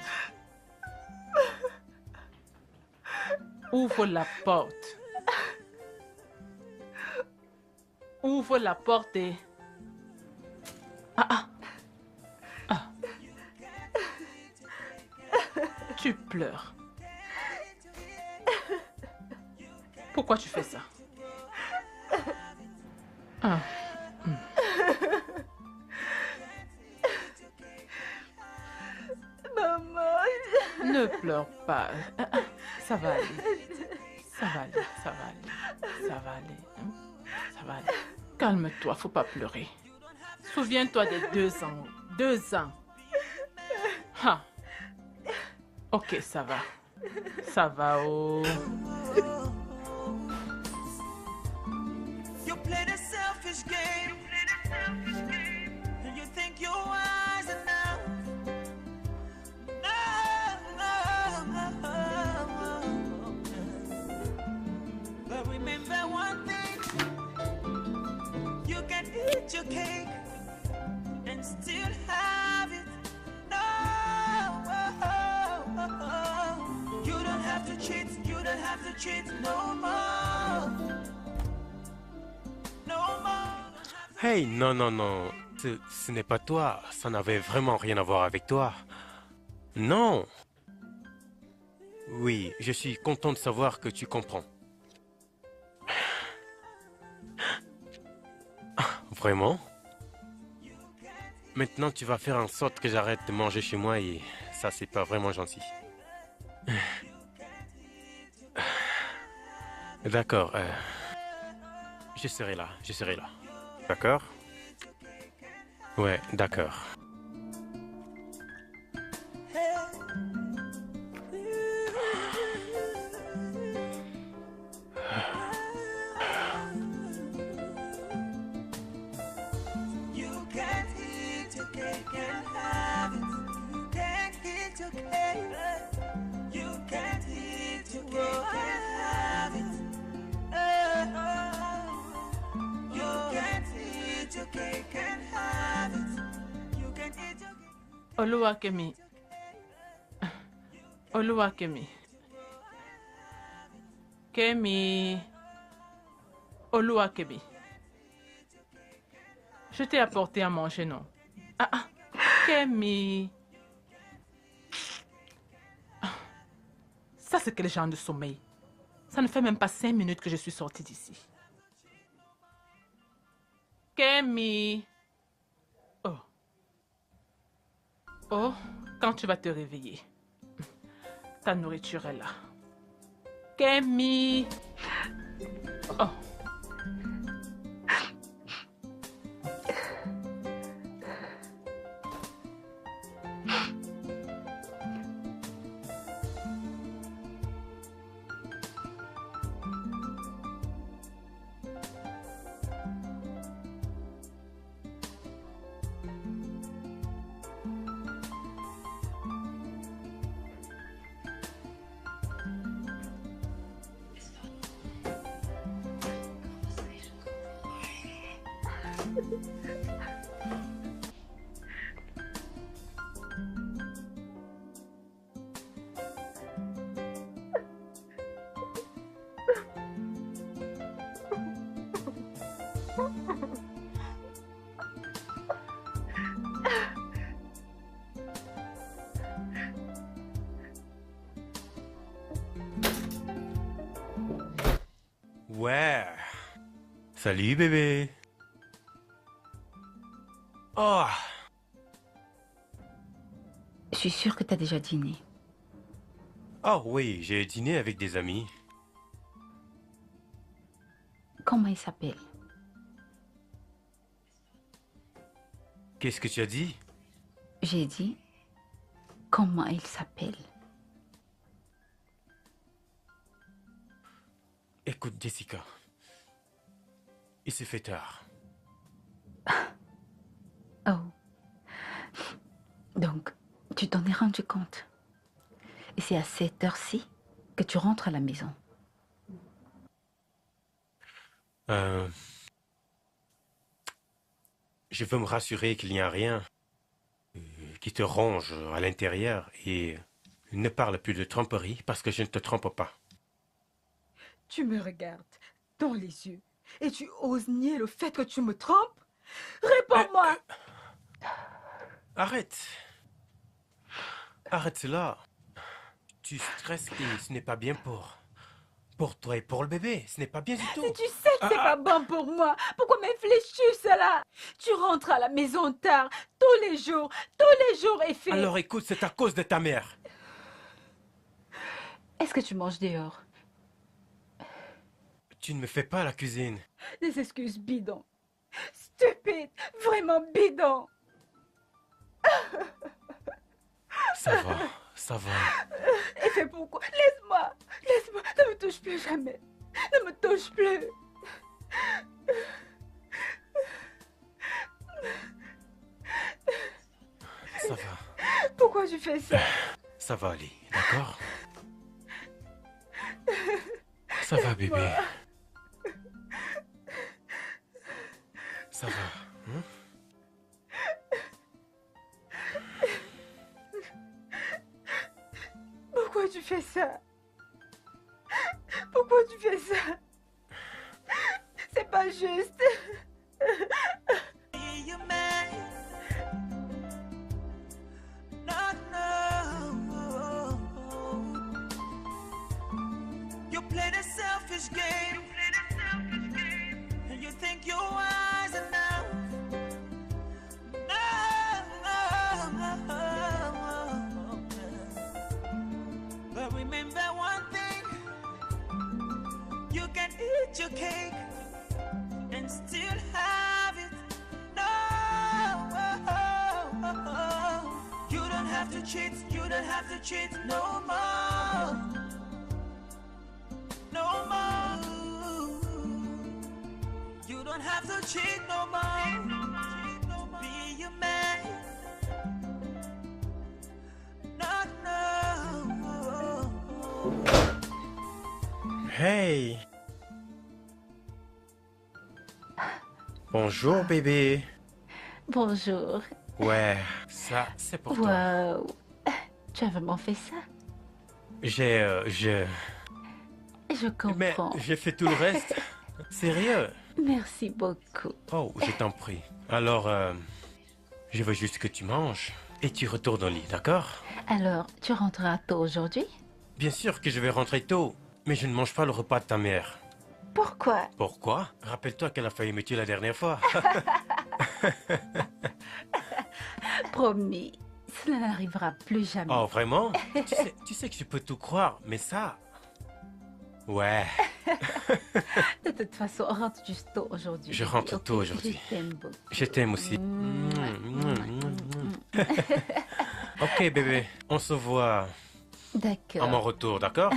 Ouvre la porte. Ouvre la porte et... Ah. Tu pleures. Pourquoi tu fais ça? Maman. Ne pleure pas. Ça va aller. Ça va aller, ça va aller. Ça va aller. Ça va aller. Calme-toi, faut pas pleurer. Souviens-toi des 2 ans. 2 ans. Ah. Ok, ça va. Ça va, oh. You played a selfish game. And you think you're wise enough. No. But remember one thing. You can eat your cake and still have it. No. You don't have to cheat. You don't have to cheat no more. Hey, non. Ce n'est pas toi. Ça n'avait vraiment rien à voir avec toi. Non. Oui, je suis content de savoir que tu comprends. Vraiment? Maintenant, tu vas faire en sorte que j'arrête de manger chez moi et ça, c'est pas vraiment gentil. D'accord. Je serai là. D'accord? Ouais, d'accord. You can't eat your cake and have it. You can't eat your cake. You can't eat your cake and have it. You can't eat your cake and have it. You can eat your cake. Oluwakemi. Oluwakemi. Kemi. Oluwakemi. Je t'ai apporté à manger, non? Kemi. Ça, c'est quel genre de sommeil? Ça ne fait même pas 5 minutes que je suis sortie d'ici. Kemi. Oh, quand tu vas te réveiller, ta nourriture est là. Kemi. Oh. Ouais. Salut bébé. Oh. Je suis sûre que tu as déjà dîné. Oh oui, j'ai dîné avec des amis. Comment il s'appelle? Qu'est-ce que tu as dit? J'ai dit comment il s'appelle. Écoute, Jessica. Il se fait tard. Oh. Donc, tu t'en es rendu compte. Et c'est à cette heure-ci que tu rentres à la maison. Je veux me rassurer qu'il n'y a rien qui te ronge à l'intérieur et ne parle plus de tromperie parce que je ne te trompe pas. Tu me regardes dans les yeux et tu oses nier le fait que tu me trompes? Réponds-moi! Arrête. Arrête cela. Tu stresses et ce n'est pas bien pour toi et pour le bébé. Ce n'est pas bien du tout. Si tu sais que c'est pas bon pour moi, pourquoi m'infléchis cela? Tu rentres à la maison tard, tous les jours et fait... Alors écoute, c'est à cause de ta mère. Est-ce que tu manges dehors? Tu ne me fais pas la cuisine. Des excuses bidons. Stupide, vraiment bidon. Ça va, ça va. Et fait pourquoi? Laisse-moi, ne me touche plus jamais. Ne me touche plus. Ça va. Pourquoi tu fais ça? Ça va aller, d'accord? Ça va, bébé. Ça va, hein? Pourquoi tu fais ça? Pourquoi tu fais ça? C'est pas juste. Be your man. No. You play the selfish game. And you think you're wise enough. No. But remember one thing. You can eat your cake and still have it. No, you don't have to cheat. You don't have to cheat no more. No more. You don't have to cheat no more. Be your man. No. Hey! Bonjour, bébé. Bonjour. Ouais, ça, c'est pour toi. Waouh. Tu as vraiment fait ça? Je Mais comprends. j'ai fait tout le reste. Sérieux? Merci beaucoup. Oh, je t'en prie. Alors, je veux juste que tu manges et tu retournes au lit, d'accord? Alors, tu rentreras tôt aujourd'hui? Bien sûr que je vais rentrer tôt, mais je ne mange pas le repas de ta mère. Pourquoi? Pourquoi? Rappelle-toi qu'elle a failli me tuer la dernière fois. Promis, cela n'arrivera plus jamais. Oh, vraiment? Tu sais que je peux tout croire, mais ça... Ouais, De toute façon, rentre juste tôt aujourd'hui. Je rentre Ok? tôt aujourd'hui. Je t'aime beaucoup. je t'aime aussi. Ok, bébé, on se voit à D'accord. mon retour, d'accord?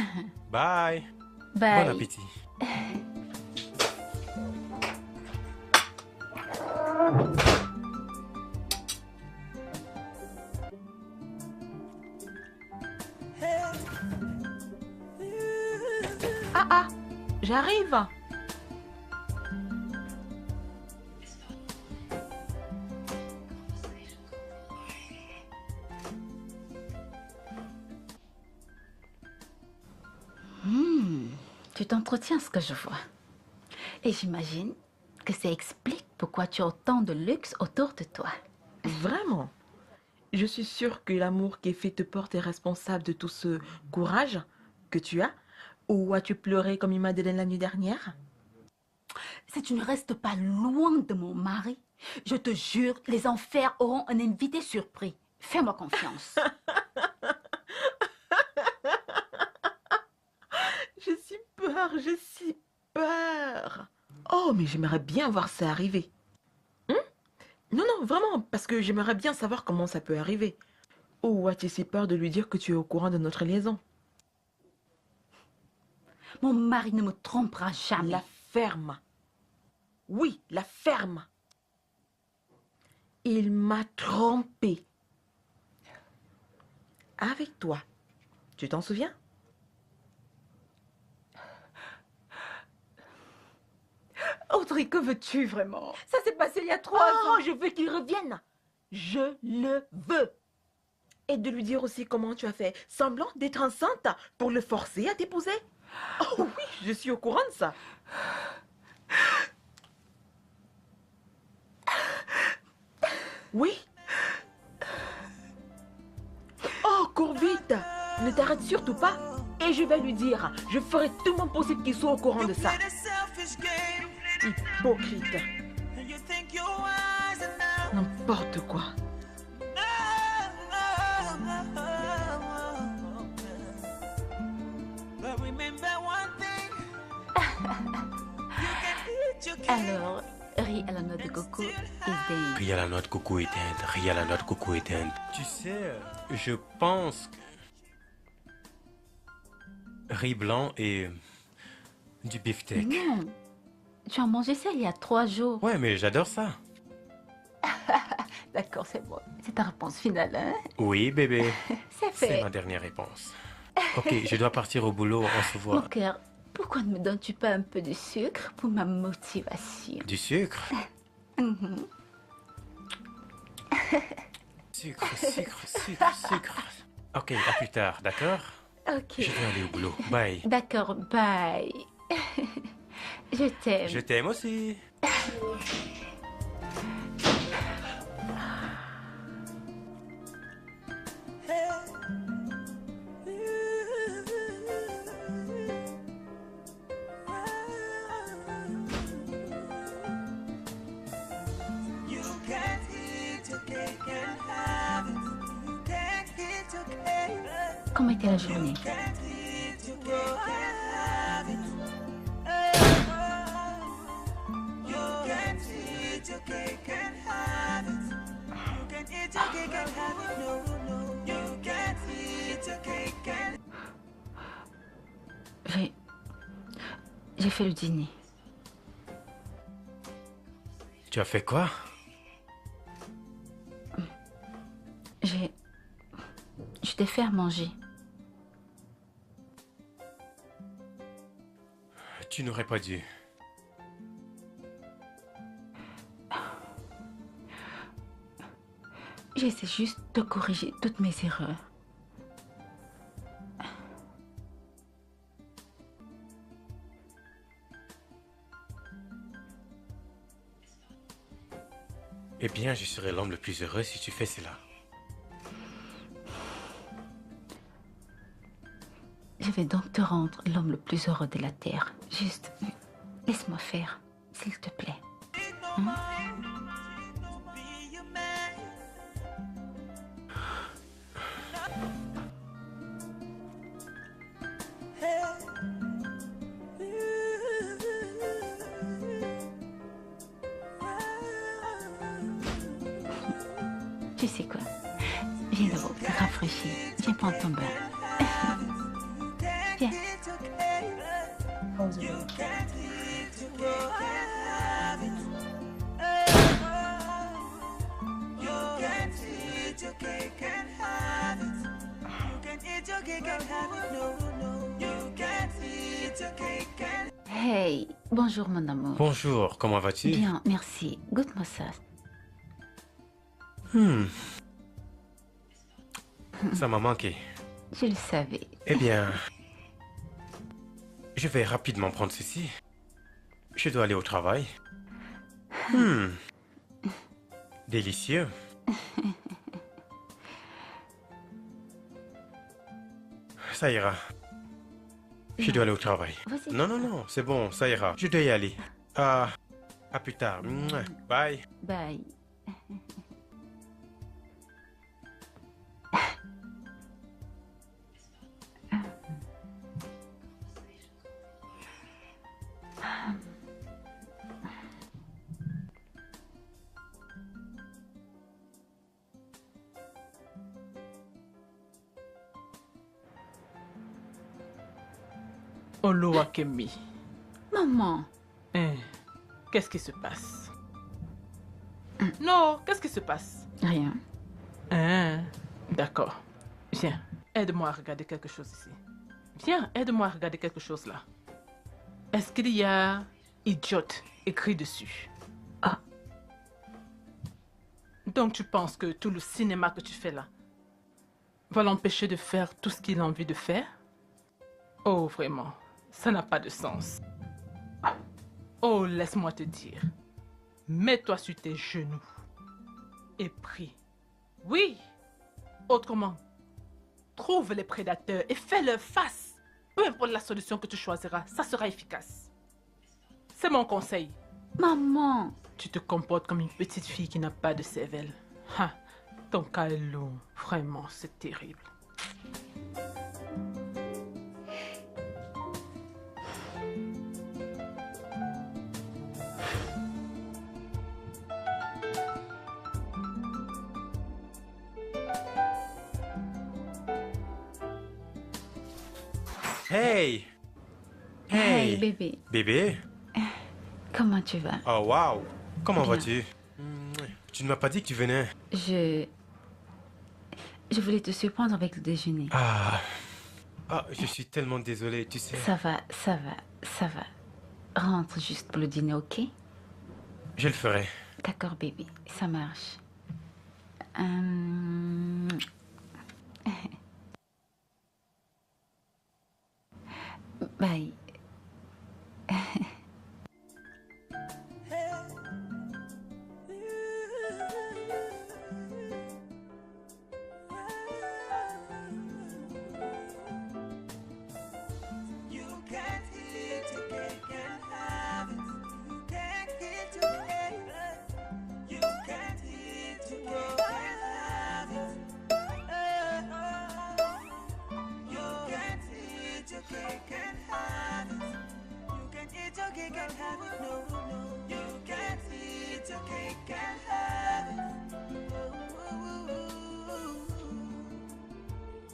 Bye. Bye. Bon appétit. Ah, j'arrive. tu t'entretiens, ce que je vois. Et j'imagine que ça explique pourquoi tu as autant de luxe autour de toi. Vraiment? Je suis sûre que l'amour qui est fait te porte est responsable de tout ce courage que tu as. Ou as-tu pleuré comme une Madeleine la nuit dernière? Si tu ne restes pas loin de mon mari, je te jure, les enfers auront un invité surpris. Fais-moi confiance. J'ai si peur, j'ai si peur. Oh, mais j'aimerais bien voir ça arriver. Non, non, vraiment, parce que j'aimerais bien savoir comment ça peut arriver. Ou as-tu si peur de lui dire que tu es au courant de notre liaison? Mon mari ne me trompera jamais. La ferme. Oui, la ferme. Il m'a trompée. Avec toi. Tu t'en souviens? Audrey, que veux-tu vraiment? Ça s'est passé il y a 3 Oh, ans. je veux qu'il revienne. Je le veux. Et de lui dire aussi comment tu as fait semblant d'être enceinte pour le forcer à t'épouser. Oh oui, je suis au courant de ça. Oui. Oh, cours vite. Ne t'arrête surtout pas. Et je vais lui dire, je ferai tout mon possible qu'il soit au courant de ça. Play the selfish game, Hypocrite. and you think you're wise enough. N'importe quoi. But remember one thing. You can eat your cake. Alors, riz à la noix de coco is day. Riz à la noix de coco éteinte, riz à la noix de coco éteinte. Tu sais, je pense que riz blanc et du beefsteak. Non, tu as mangé ça il y a 3 jours. Ouais, mais j'adore ça. D'accord, c'est bon. C'est ta réponse finale, hein? Oui, bébé. C'est C'est fait. ma dernière réponse. Ok, je dois partir au boulot, on se Mon voit. cœur, pourquoi ne me donnes-tu pas un peu de sucre pour ma motivation? Du sucre? Mhm. Sucre, sucre, sucre, sucre. Ok, à plus tard, d'accord? Ok. Je dois aller au boulot. Bye. D'accord, bye. Je t'aime. Je t'aime aussi. You can't eat your cake and have it. You can't eat your cake. Comment était la journée? Can't eat your cake and have it. You can't eat your cake and have it. You can't eat your cake and have it. No, no. You can't eat your cake and J'ai fait le dîner. Tu as fait quoi? Je t'ai fait à manger. Tu n'aurais pas dû. J'essaie juste de corriger toutes mes erreurs. Eh bien, je serai l'homme le plus heureux si tu fais cela. Je vais donc te rendre l'homme le plus heureux de la Terre. Juste, laisse-moi faire, s'il te plaît. Hein? be your man. Tu sais quoi? Viens d'abord te rafraîchir. Viens prendre ton bain. Viens. Hey, bonjour mon amour. Bonjour, comment vas-tu? Bien, merci. Goûte-moi ça. Ça m'a manqué. Je le savais. Eh bien, Je vais rapidement prendre ceci. Je dois aller au travail. Délicieux. Ça ira. Je dois aller au travail. Vas-y. Non, non, non, c'est bon, ça ira. Je dois y aller. À plus tard. Bye. Bye. Oluwakemi. Maman. Hein, qu'est-ce qui se passe? Non, qu'est-ce qui se passe? Rien. Hein, d'accord. Viens, aide-moi à regarder quelque chose ici. Viens, aide-moi à regarder quelque chose là. Est-ce qu'il y a idiote écrit dessus? Ah. Donc tu penses que tout le cinéma que tu fais là va l'empêcher de faire tout ce qu'il a envie de faire? Oh, vraiment, ça n'a pas de sens. Oh, laisse-moi te dire. Mets-toi sur tes genoux et prie. Oui, autrement, trouve les prédateurs et fais-leur face. Peu importe la solution que tu choisiras, ça sera efficace. C'est mon conseil. Maman. Tu te comportes comme une petite fille qui n'a pas de cervelle. Ha, ton cas est lourd. Vraiment, c'est terrible. Hey! Hey, bébé. Bébé? Comment tu vas? Oh, wow! Comment Bien. vas-tu? Tu ne m'as pas dit que tu venais. Je voulais te surprendre avec le déjeuner. Ah, je suis tellement désolé, tu sais. Ça va, ça va, ça va. Rentre juste pour le dîner, ok? Je le ferai. D'accord, bébé. Ça marche. Bye. You can't eat your cake and have it. You can't eat your cake. You can't eat your cake and have it. You can't eat your cake and have it. You can eat your cake and have it. No, no. You can't eat your cake and have it.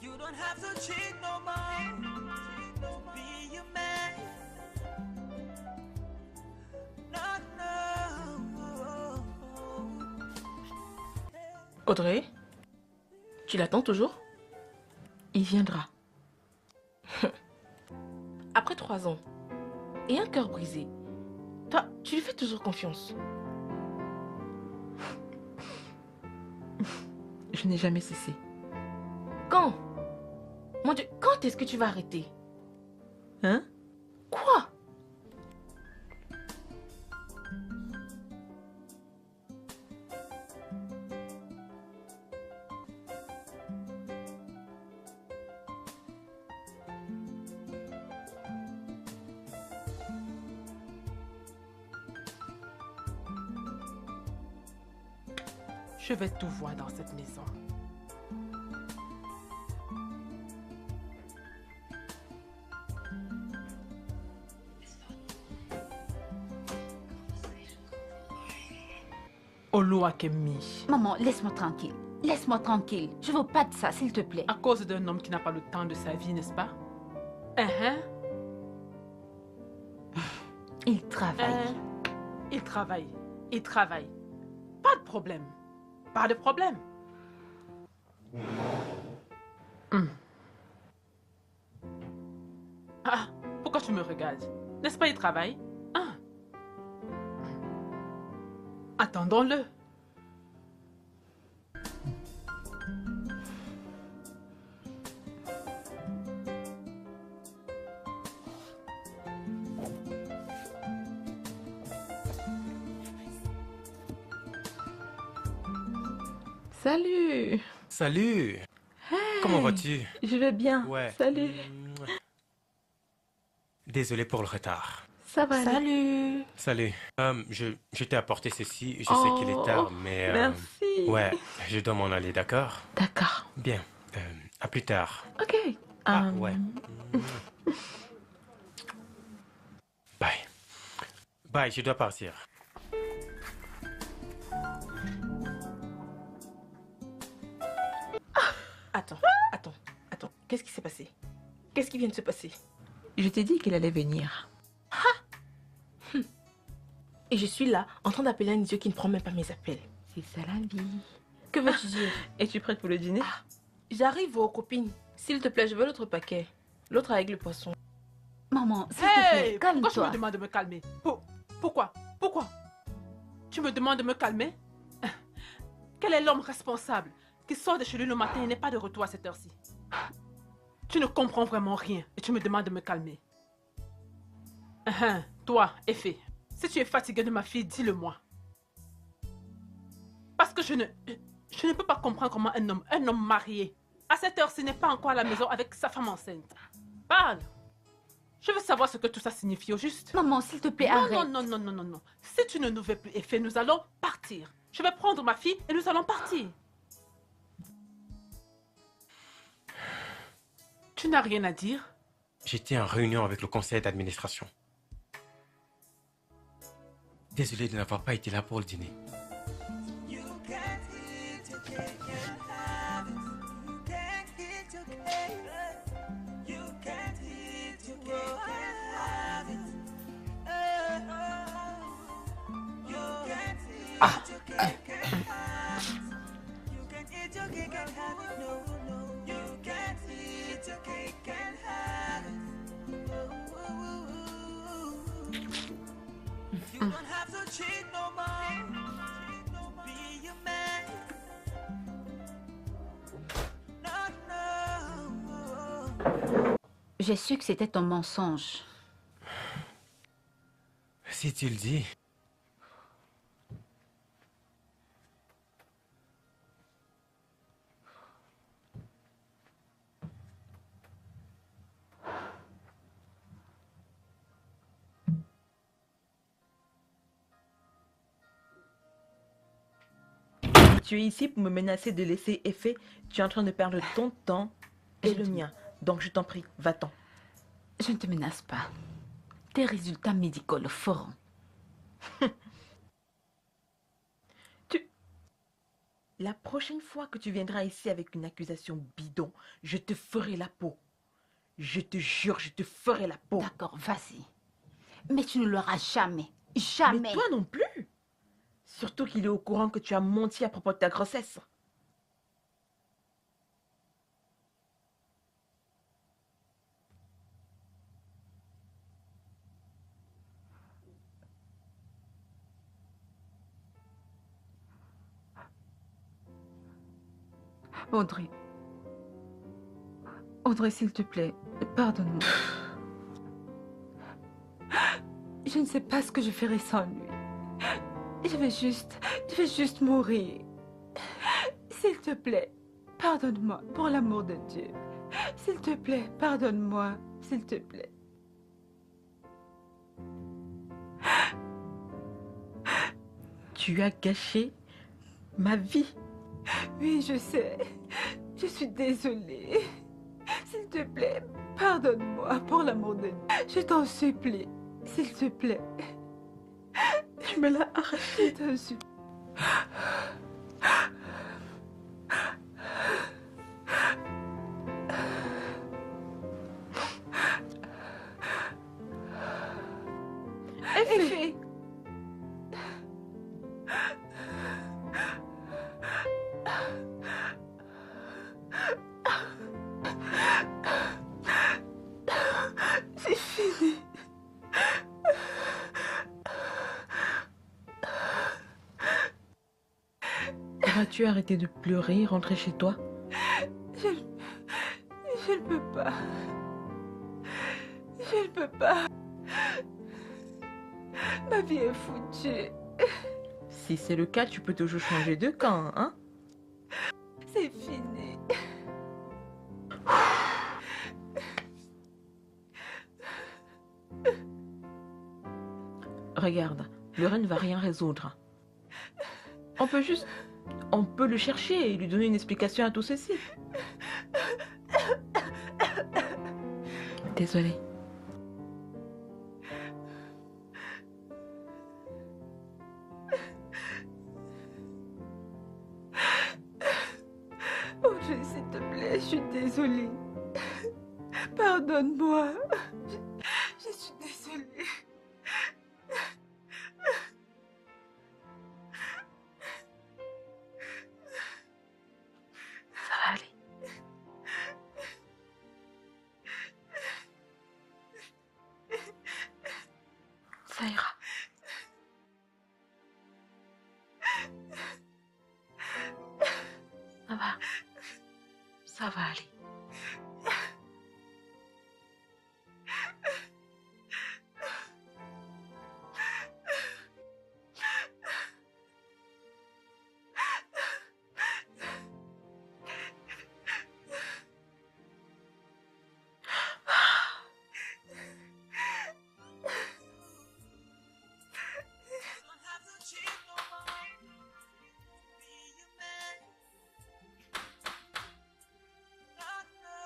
You don't have to cheat no more. Be your man. No, no. Audrey, tu l'attends toujours? Il viendra. Après 3 ans et un cœur brisé, toi, tu lui fais toujours confiance. Je n'ai jamais cessé. Quand? Mon Dieu, quand est-ce que tu vas arrêter? Hein? Quoi? Je vais tout voir dans cette maison. Oluwakemi. Maman, laisse-moi tranquille. Laisse-moi tranquille. Je veux pas de ça, s'il te plaît. À cause d'un homme qui n'a pas le temps de sa vie, n'est-ce pas? Hein? Il travaille. Il travaille. Il travaille. Pas de problème. Pas de problème. Ah, pourquoi tu me regardes? N'est-ce pas, il travaille? Ah. Attendons-le. Salut. Salut. Comment vas-tu? Je vais bien. Ouais. Salut. Désolé pour le retard. Ça va aller. Salut. Salut. Je t'ai apporté ceci. Je sais qu'il est tard, mais... Merci. Ouais, je dois m'en aller, d'accord? D'accord. Bien. À plus tard. Ok. Ah, ouais. Bye. Bye, je dois partir. Attends. Qu'est-ce qui s'est passé? Qu'est-ce qui vient de se passer? Je t'ai dit qu'il allait venir. Et je suis là, en train d'appeler un idiot qui ne prend même pas mes appels. C'est ça la vie. Que veux-tu dire? Es-tu prête pour le dîner? J'arrive aux copines. S'il te plaît, je veux l'autre paquet. L'autre avec le poisson. Maman, s'il te Hey, plaît, pourquoi tu me calme-toi. demandes de me calmer? Pourquoi? Tu me demandes de me calmer? Quel est l'homme responsable qui sort de chez lui le matin et n'est pas de retour à cette heure-ci? Tu ne comprends vraiment rien et tu me demandes de me calmer. Toi, Effet, si tu es fatigué de ma fille, dis-le-moi. Parce que je ne peux pas comprendre comment un homme marié, à cette heure-ci, n'est pas encore à la maison avec sa femme enceinte. Parle! Je veux savoir ce que tout ça signifie au juste. Maman, s'il te plaît, arrête. Non. Si tu ne nous veux plus, Effet, nous allons partir. Je vais prendre ma fille et nous allons partir. Tu n'as rien à dire? J'étais en réunion avec le conseil d'administration. Désolé de n'avoir pas été là pour le dîner. You can't eat your cake and have it. You can't eat your cake. You can't eat your cake and have it. You can't eat your cake and have it. You can't eat your cake and have it. No. You can't eat your cake and have it. You don't have to cheat no more. Be a man. No. J'ai su que c'était ton mensonge. Si tu le dis. Tu es ici pour me menacer de laisser Effet. Tu es en train de perdre ton temps et le mien. Donc je t'en prie, va-t'en. Je ne te menace pas. Tes résultats médicaux le feront. La prochaine fois que tu viendras ici avec une accusation bidon, je te ferai la peau. Je te jure, je te ferai la peau. D'accord, vas-y. Mais tu ne l'auras jamais. Jamais. Mais toi non plus. Surtout qu'il est au courant que tu as menti à propos de ta grossesse. Audrey. Audrey, s'il te plaît, pardonne-moi. Je ne sais pas ce que je ferais sans lui. Je vais juste mourir. S'il te plaît, pardonne-moi, pour l'amour de Dieu. S'il te plaît, pardonne-moi, s'il te plaît. Tu as gâché ma vie. Oui, je sais. Je suis désolée. S'il te plaît, pardonne-moi, pour l'amour de Dieu. Je t'en supplie, s'il te plaît. Tu me l'as arraché. Je t'en supplie. Effet. C'est fini. Vas-tu arrêter de pleurer et rentrer chez toi? Je ne peux pas. Je ne peux pas. Ma vie est foutue. Si c'est le cas, tu peux toujours changer de camp, hein? C'est fini. Regarde, Laura ne va rien résoudre. On peut le chercher et lui donner une explication à tout ceci. Désolée. Audrey, s'il te plaît, je suis désolée. Pardonne-moi. Je suis désolée. Ça va aller. Ça ira. Ça va. Ça va aller. Don't have to cheat no more. Be your man. No.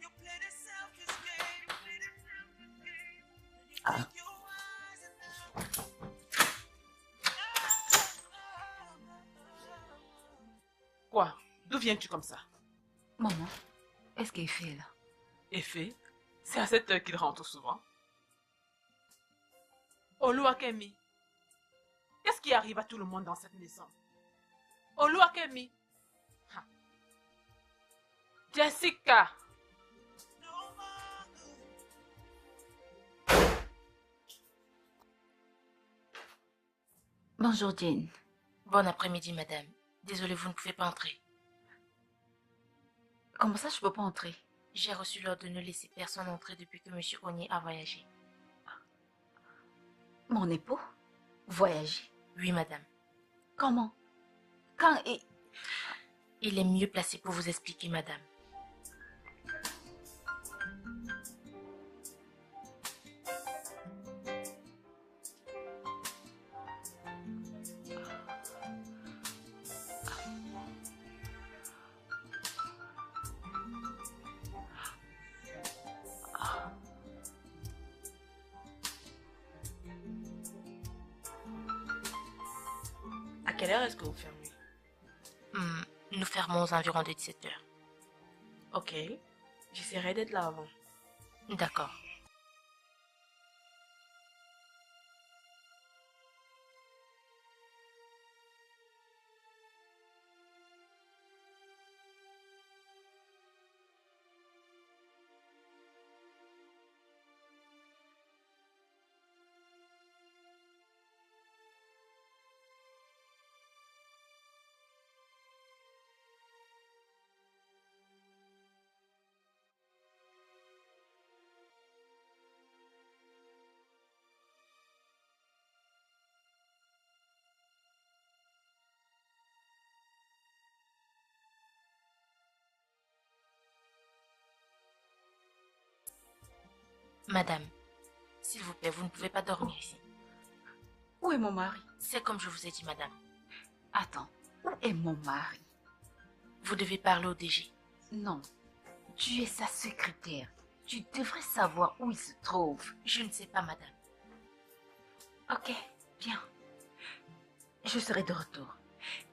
You play the selfish game. And you think you're wise enough. Quoi? D'où viens-tu comme ça? Maman, qu'est-ce qu'il fait là? Effet, c'est à cette heure qu'il rentre souvent. Oluwakemi, qu'est-ce qui arrive à tout le monde dans cette maison? Oluwakemi. Ha. Jessica. Bonjour Jane. Bon après-midi, madame. Désolée, vous ne pouvez pas entrer. Comment ça je peux pas entrer? J'ai reçu l'ordre de ne laisser personne entrer depuis que monsieur Onye a voyagé. Mon époux? Voyager? Oui, madame. Comment? Quand et... Il est mieux placé pour vous expliquer, madame. À quelle heure est-ce que vous fermez? Nous fermons aux environs de 17 heures. Ok, j'essaierai d'être là avant. D'accord. Madame, s'il vous plaît, vous ne pouvez pas dormir ici. Où est mon mari? C'est comme je vous ai dit, madame. Attends, où est mon mari? Vous devez parler au DG. Non, tu es sa secrétaire. Tu devrais savoir où il se trouve. Je ne sais pas, madame. Ok, bien. Je serai de retour.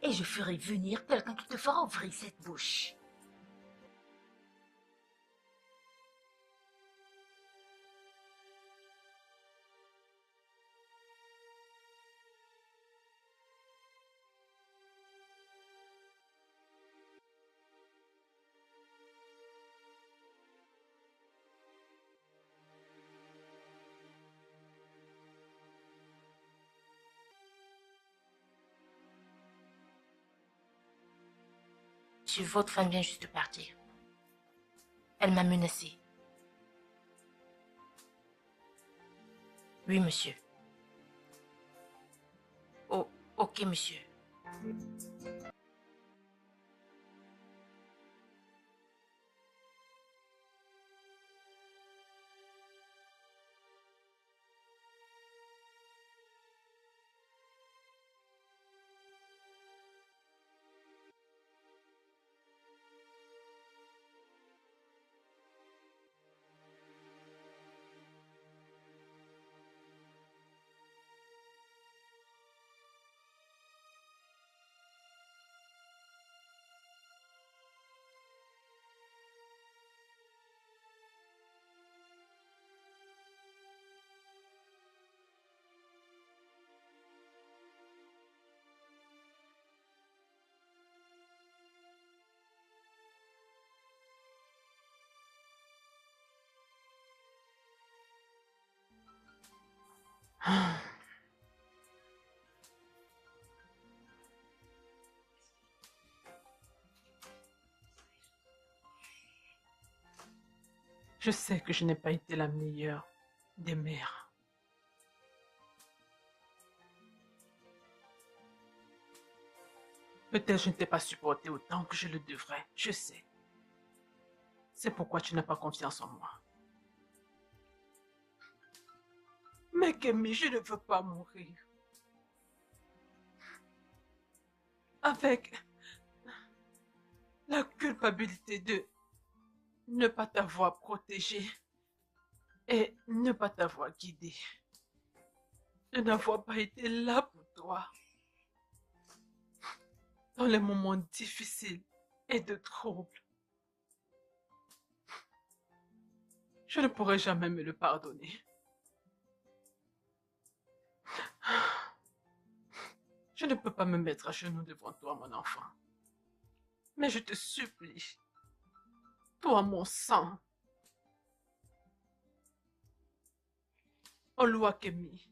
Et je ferai venir quelqu'un qui te fera ouvrir cette bouche. Votre femme vient juste de partir. Elle m'a menacée. Oui, monsieur. Oh, ok. Ok, monsieur. Je sais que je n'ai pas été la meilleure des mères. Peut-être je ne t'ai pas supporté autant que je le devrais, je sais. C'est pourquoi tu n'as pas confiance en moi. Mais Kemi, je ne veux pas mourir. Avec la culpabilité de ne pas t'avoir protégé et ne pas t'avoir guidé. De n'avoir pas été là pour toi. Dans les moments difficiles et de troubles. Je ne pourrai jamais me le pardonner. Je ne peux pas me mettre à genoux devant toi, mon enfant. Mais je te supplie, toi, mon sang, Oluwakemi,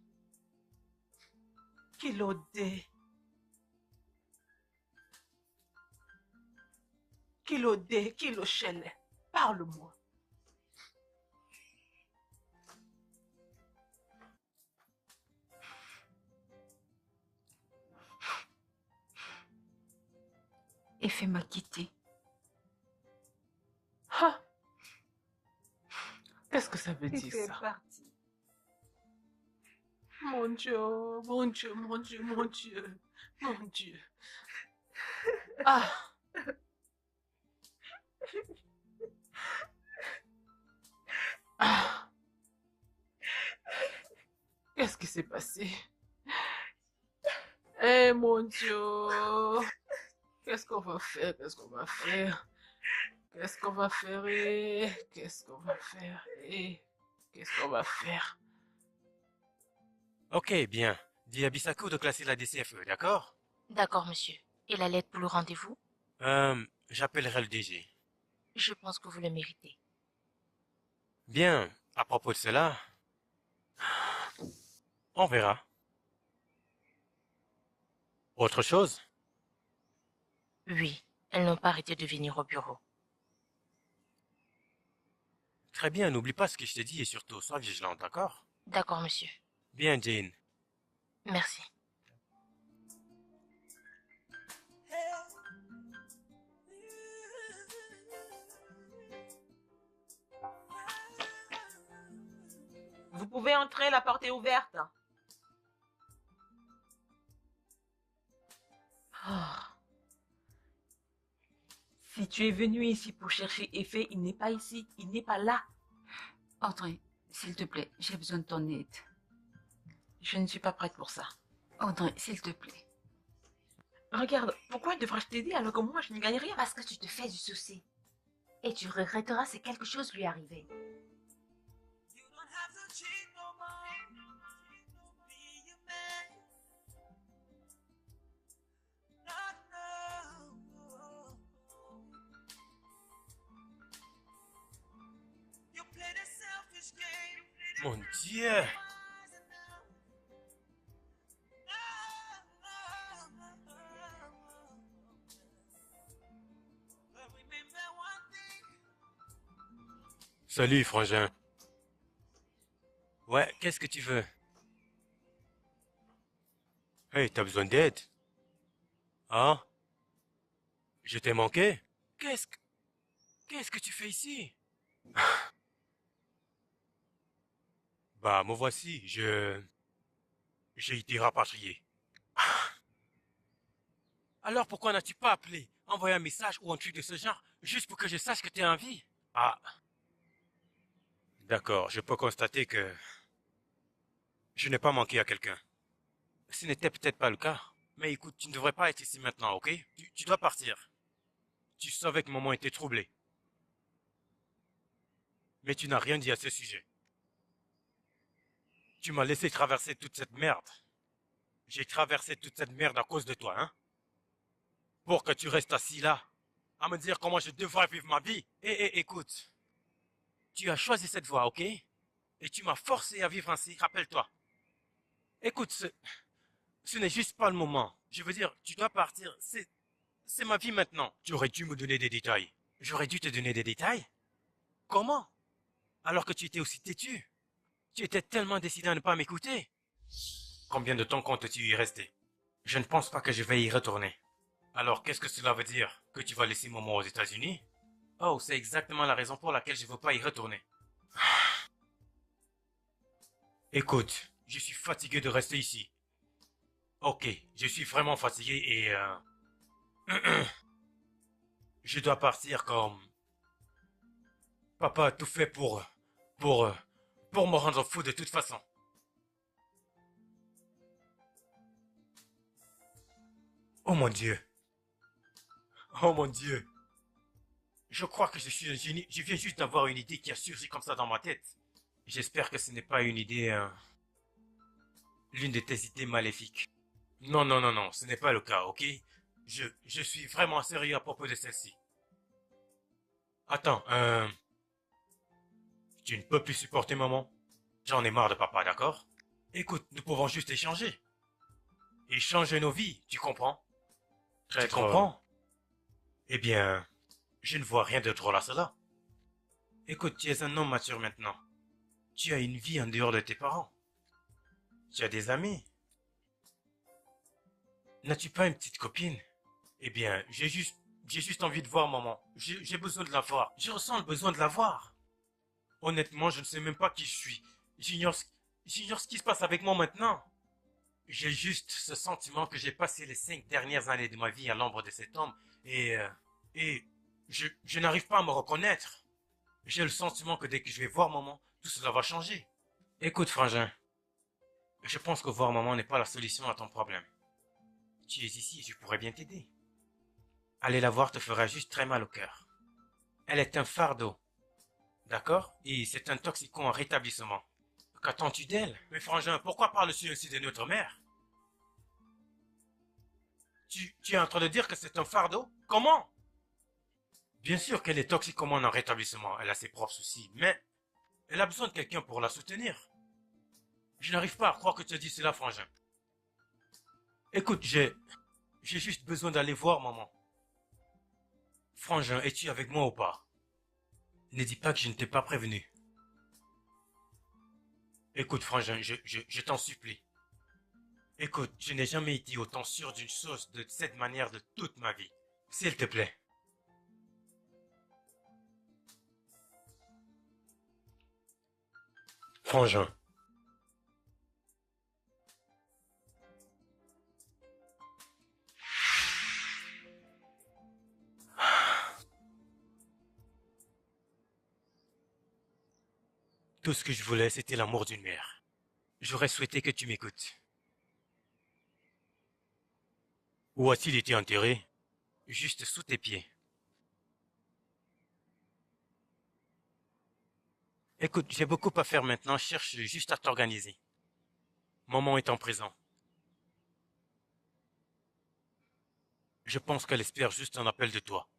Kilode, Kiloshele, parle-moi. Effet m'a quitté. Ah! Qu'est-ce que ça veut dire C'est ça? parti. Mon Dieu, mon Dieu, mon Dieu, mon Dieu, mon Dieu. Ah! Ah! Qu'est-ce qui s'est passé? Eh mon Dieu! Qu'est-ce qu'on va faire? Qu'est-ce qu'on va faire? Qu'est-ce qu'on va faire? Qu'est-ce qu'on va faire? Qu'est-ce qu'on va faire? Ok, bien. Dis à Bisako de classer la DCFE, d'accord? D'accord, monsieur. Et la lettre pour le rendez-vous? J'appellerai le DG. Je pense que vous le méritez. Bien, à propos de cela, on verra. Autre chose? Oui, elles n'ont pas arrêté de venir au bureau. Très bien, n'oublie pas ce que je t'ai dit et surtout, sois vigilante, d'accord? D'accord, monsieur. Bien, Jane. Merci. Vous pouvez entrer, la porte est ouverte. Ah. Si tu es venu ici pour chercher Effet, il n'est pas ici, il n'est pas là. Audrey, s'il te plaît, j'ai besoin de ton aide. Je ne suis pas prête pour ça. Audrey, s'il te plaît. Regarde, pourquoi devrais-je t'aider alors que moi je ne gagne rien? Parce que tu te fais du souci. Et tu regretteras si quelque chose lui arrivait. You don't have to cheat no more. Be your man. No. You play the selfish game. Mon Dieu! But remember one thing. Salut, frangin. Ouais, qu'est-ce que tu veux? Hey, t'as besoin d'aide? Hein? Je t'ai manqué? Qu'est-ce que tu fais ici? Bah, me voici, j'ai été rapatrié. Alors pourquoi n'as-tu pas appelé, envoyé un message ou un truc de ce genre, juste pour que je sache que t'es en vie? Ah, d'accord, je peux constater que je n'ai pas manqué à quelqu'un. Ce n'était peut-être pas le cas, mais écoute, tu ne devrais pas être ici maintenant, ok? Tu dois partir. Tu savais que maman était troublée. Mais tu n'as rien dit à ce sujet. Tu m'as laissé traverser toute cette merde. J'ai traversé toute cette merde à cause de toi, hein? Pour que tu restes assis là, à me dire comment je devrais vivre ma vie. Écoute, tu as choisi cette voie, ok? Et tu m'as forcé à vivre ainsi, rappelle-toi. Écoute, ce n'est juste pas le moment. Je veux dire, tu dois partir, c'est ma vie maintenant. Tu aurais dû me donner des détails. J'aurais dû te donner des détails? Comment? Alors que tu étais aussi têtu. Tu étais tellement décidé à ne pas m'écouter. Combien de temps comptes-tu y rester? Je ne pense pas que je vais y retourner. Alors, qu'est-ce que cela veut dire? Que tu vas laisser maman aux États-Unis? Oh, c'est exactement la raison pour laquelle je ne veux pas y retourner. Écoute, je suis fatigué de rester ici. Ok, je suis vraiment fatigué et je dois partir comme... Papa a tout fait pour, pour me rendre fou de toute façon. Oh mon Dieu. Oh mon Dieu. Je crois que je suis un génie. Je viens juste d'avoir une idée qui a surgi comme ça dans ma tête. J'espère que ce n'est pas une idée... l'une de tes idées maléfiques. Non, non, non, non, ce n'est pas le cas, ok? Je suis vraiment sérieux à propos de celle-ci. Attends, tu ne peux plus supporter maman? J'en ai marre de papa, d'accord? Écoute, nous pouvons juste échanger. Échanger nos vies, tu comprends? Tu comprends? Eh bien, je ne vois rien de drôle à cela. Écoute, tu es un homme mature maintenant. Tu as une vie en dehors de tes parents. Tu as des amis. N'as-tu pas une petite copine? Eh bien, j'ai juste envie de voir maman. J'ai besoin de la voir. Je ressens le besoin de la voir. Honnêtement, je ne sais même pas qui je suis. J'ignore ce qui se passe avec moi maintenant. J'ai juste ce sentiment que j'ai passé les 5 dernières années de ma vie à l'ombre de cet homme et je n'arrive pas à me reconnaître. J'ai le sentiment que dès que je vais voir maman, tout cela va changer. Écoute, frangin, je pense que voir maman n'est pas la solution à ton problème. Tu es ici et je pourrais bien t'aider. Aller la voir te fera juste très mal au cœur. Elle est un fardeau. D'accord? Et c'est un toxico en rétablissement. Qu'attends-tu d'elle? Mais frangin, pourquoi parles-tu ainsi de notre mère? Tu es en train de dire que c'est un fardeau? Comment? Bien sûr qu'elle est toxicomane en rétablissement. Elle a ses propres soucis, mais elle a besoin de quelqu'un pour la soutenir. Je n'arrive pas à croire que tu as dit cela, frangin. Écoute, j'ai juste besoin d'aller voir maman. Frangin, es-tu avec moi ou pas? Ne dis pas que je ne t'ai pas prévenu. Écoute, frangin, je t'en supplie. Écoute, je n'ai jamais été autant sûr d'une chose de cette manière de toute ma vie. S'il te plaît. Frangin. Tout ce que je voulais, c'était l'amour d'une mère. J'aurais souhaité que tu m'écoutes. Où a-t-il été enterré? Juste sous tes pieds. Écoute, j'ai beaucoup à faire maintenant, cherche juste à t'organiser. Maman est en prison. Je pense qu'elle espère juste un appel de toi.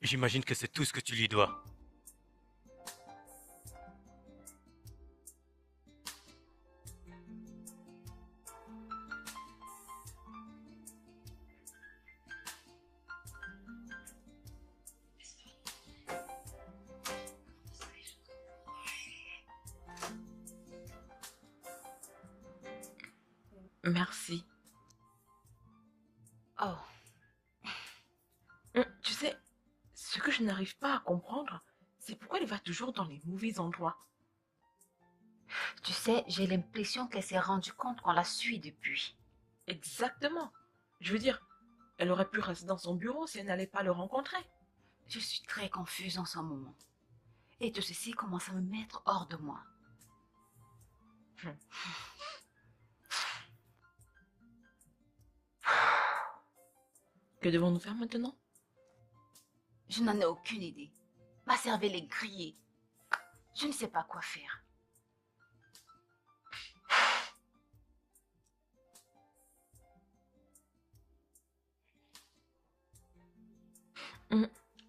J'imagine que c'est tout ce que tu lui dois. Merci. Oh, Tu sais, ce que je n'arrive pas à comprendre, c'est pourquoi il va toujours dans les mauvais endroits. tu sais, j'ai l'impression qu'elle s'est rendue compte qu'on la suit depuis. Exactement. Je veux dire, elle aurait pu rester dans son bureau si elle n'allait pas le rencontrer. Je suis très confuse en ce moment. Et tout ceci commence à me mettre hors de moi. Que devons-nous faire maintenant? Je n'en ai aucune idée. Ma cervelle est grillée. Je ne sais pas quoi faire.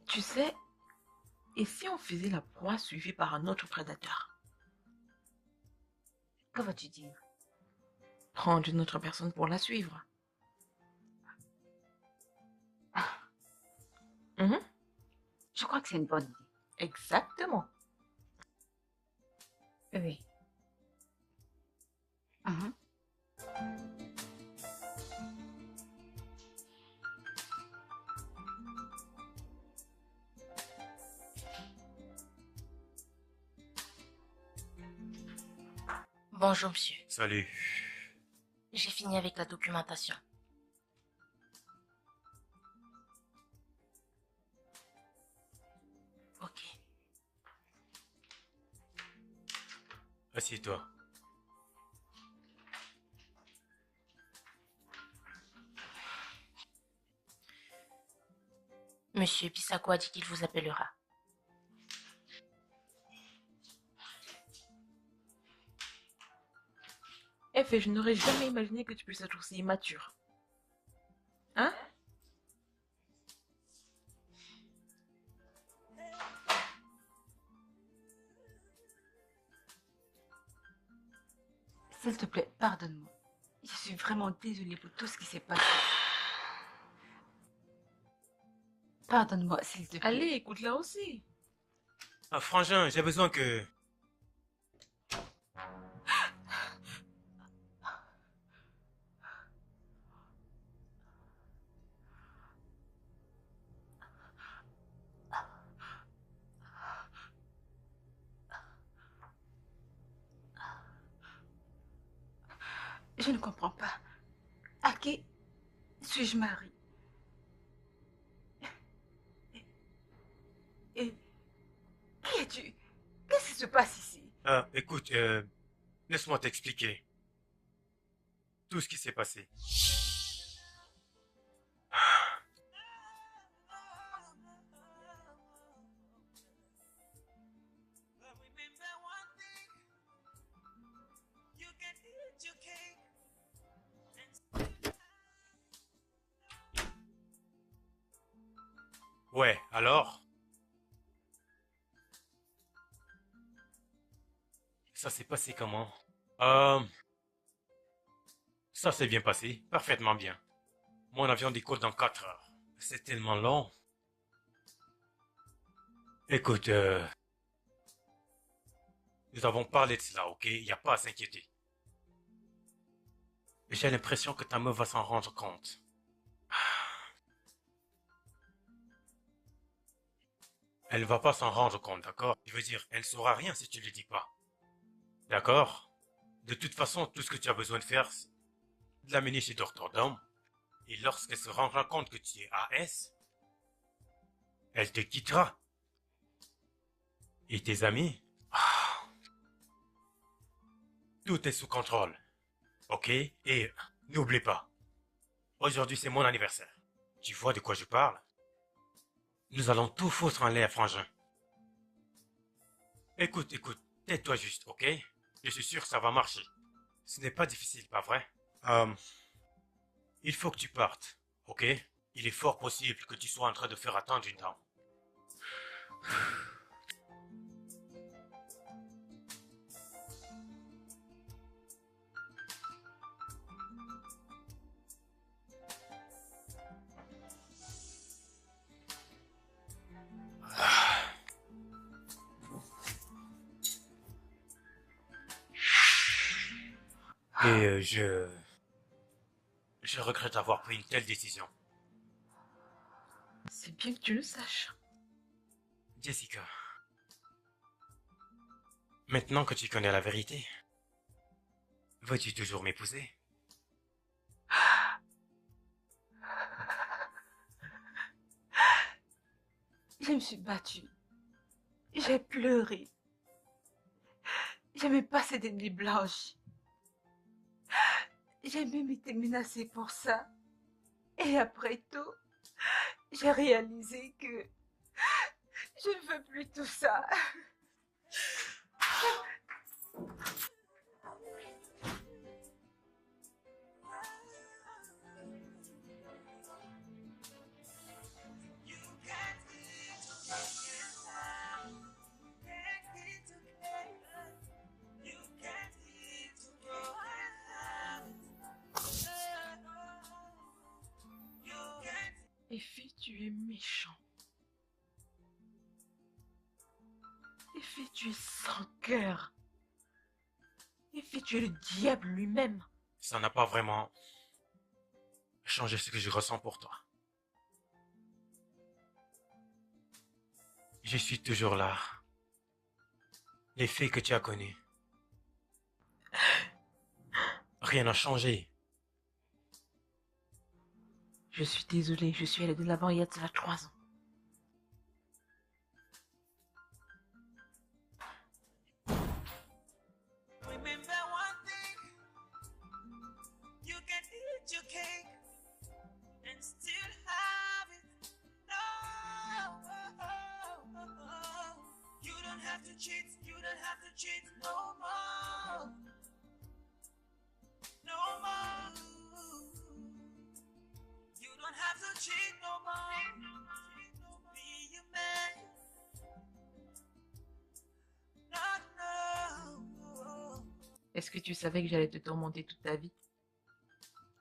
Tu sais, et si on faisait la proie suivie par un autre prédateur? Que vas-tu dire? Prendre une autre personne pour la suivre. Mhm, Je crois que c'est une bonne idée. exactement. Oui. Mhm. Bonjour, monsieur. Salut. J'ai fini avec la documentation. Ok. Assieds-toi. Monsieur Pisako a dit qu'il vous appellera. F, je n'aurais jamais imaginé que tu puisses être aussi immature. Hein? S'il te plaît, pardonne-moi. Je suis vraiment désolée pour tout ce qui s'est passé. Pardonne-moi, s'il te plaît. Allez, écoute-la aussi. Ah, frangin, j'ai besoin que... Je ne comprends pas. À qui suis-je mariée? Et qui es-tu? Qu'est-ce qui se passe ici? Ah, écoute, laisse-moi t'expliquer tout ce qui s'est passé. But remember one thing, you can eat your cake and Ouais, alors? Ça s'est passé comment? Ça s'est bien passé, parfaitement bien. Mon avion décolle dans 4 heures. C'est tellement long. Écoute, nous avons parlé de cela, ok? Il n'y a pas à s'inquiéter. J'ai l'impression que ta meuf va s'en rendre compte. Elle va pas s'en rendre compte, d'accord? Je veux dire, elle ne saura rien si tu ne lui dis pas. D'accord? De toute façon, tout ce que tu as besoin de faire, c'est de l'amener chez Dr. Dom. Et lorsqu'elle se rendra compte que tu es AS, elle te quittera. Et tes amis? Tout est sous contrôle. Ok? Et n'oublie pas, aujourd'hui c'est mon anniversaire. Tu vois de quoi je parle? Nous allons tout foutre en l'air, frangin. Écoute, tais-toi juste, ok? Je suis sûr que ça va marcher. Ce n'est pas difficile, pas vrai? Il faut que tu partes, ok? Il est fort possible que tu sois en train de faire attendre une dame. Et Je regrette d'avoir pris une telle décision. C'est bien que tu le saches. Jessica, maintenant que tu connais la vérité, veux-tu toujours m'épouser? Je me suis battue. J'ai pleuré. J'ai même passé des nuits blanches. J'ai même été menacée pour ça. Et après tout, j'ai réalisé que je ne veux plus tout ça. Effie, tu es méchant. Effie, tu es sans cœur. Effie, tu es le diable lui-même. Ça n'a pas vraiment changé ce que je ressens pour toi. Je suis toujours là. Les faits que tu as connus. Rien n'a changé. Je suis désolée, je suis allée de l'avant il y a de cela 3 ans. Remember one thing, you can eat your cake and still have it. No, you don't have to cheat, you don't have to cheat no more. No more. You don't have to cheat no more. Be a man. No, no. Est-ce que tu savais que j'allais te tourmenter toute ta vie?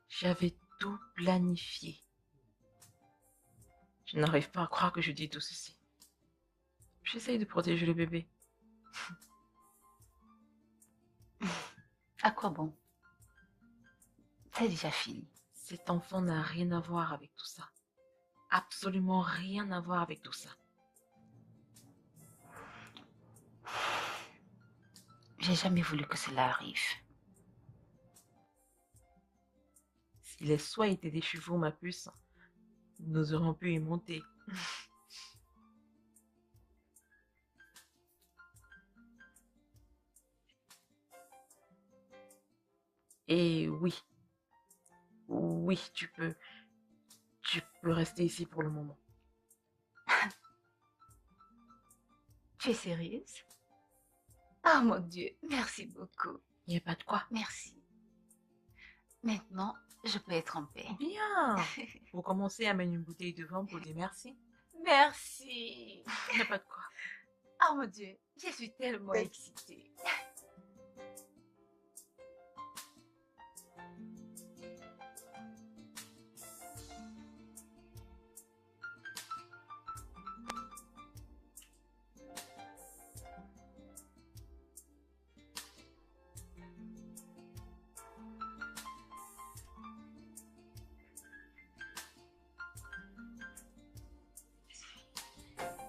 J'avais tout planifié. Je n'arrive pas à croire que je dis tout ceci. J'essaye de protéger le bébé. À quoi bon? C'est déjà fini. Cet enfant n'a rien à voir avec tout ça. Absolument rien à voir avec tout ça. J'ai jamais voulu que cela arrive. Si les soies étaient des chevaux, ma puce, nous aurions pu y monter. Et oui. Oui, tu peux rester ici pour le moment. Tu es sérieuse? Oh mon Dieu, merci beaucoup. Il n'y a pas de quoi. Merci. Maintenant, je peux être en paix. Bien. Pour commencer, amène une bouteille de vin pour dire merci. Merci. Il n'y a pas de quoi. Oh mon Dieu, je suis tellement excitée.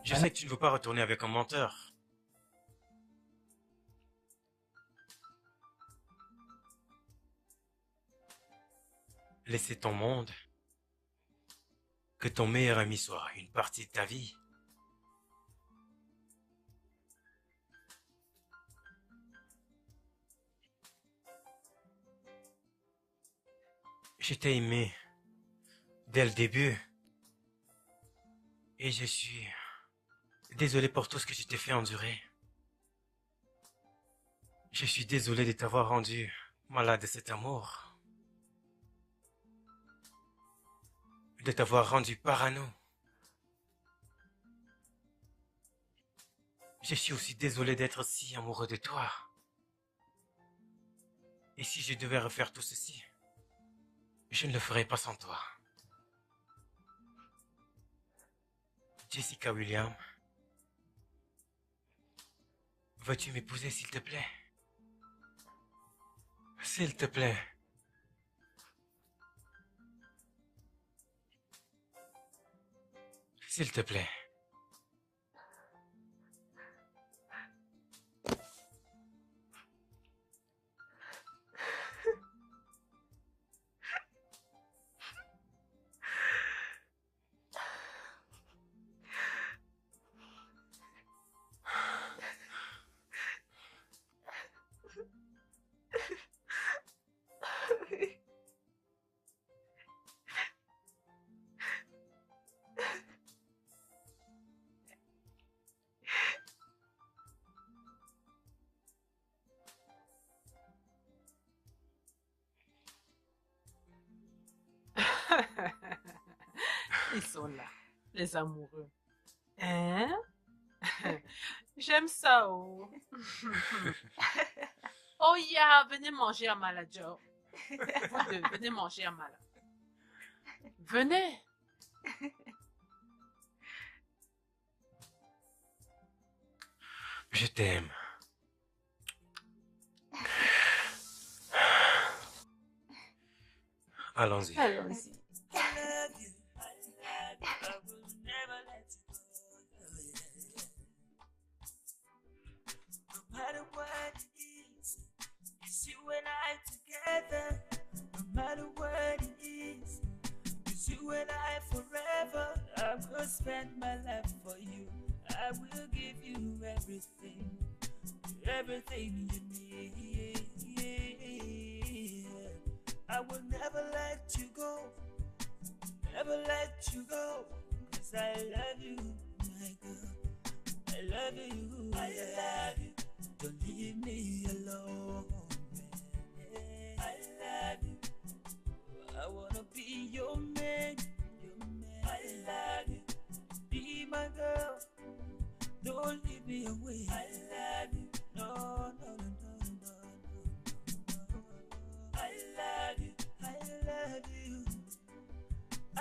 Je sais que tu ne veux pas retourner avec un menteur. Laisser ton monde, que ton meilleur ami soit une partie de ta vie. Je t'ai aimé dès le début et je suis désolé pour tout ce que je t'ai fait endurer. Je suis désolé de t'avoir rendu malade de cet amour. De t'avoir rendu parano. Je suis aussi désolé d'être si amoureux de toi. Et si je devais refaire tout ceci, je ne le ferais pas sans toi. Jessica Williams, veux-tu m'épouser s'il te plaît? S'il te plaît. S'il te plaît. Ils sont là, les amoureux. Hein? J'aime ça, oh. Oh, yeah, venez manger à Maladio. Vous deux, venez manger à Mala. Venez. Je t'aime. Allons-y. Allons-y. No matter what it is, it's you and I together. No matter what it is, it's you and I forever. I will spend my life for you. I will give you everything, everything you need. I will never let you go, never let you go, 'cause I love you, my girl. I love you, I love you. Don't leave me alone, man. I love you. I wanna be your man, your man. I love you. Be my girl. Don't leave me away. I love you. No, no, no, no, no, no, no. I love you. I love you. I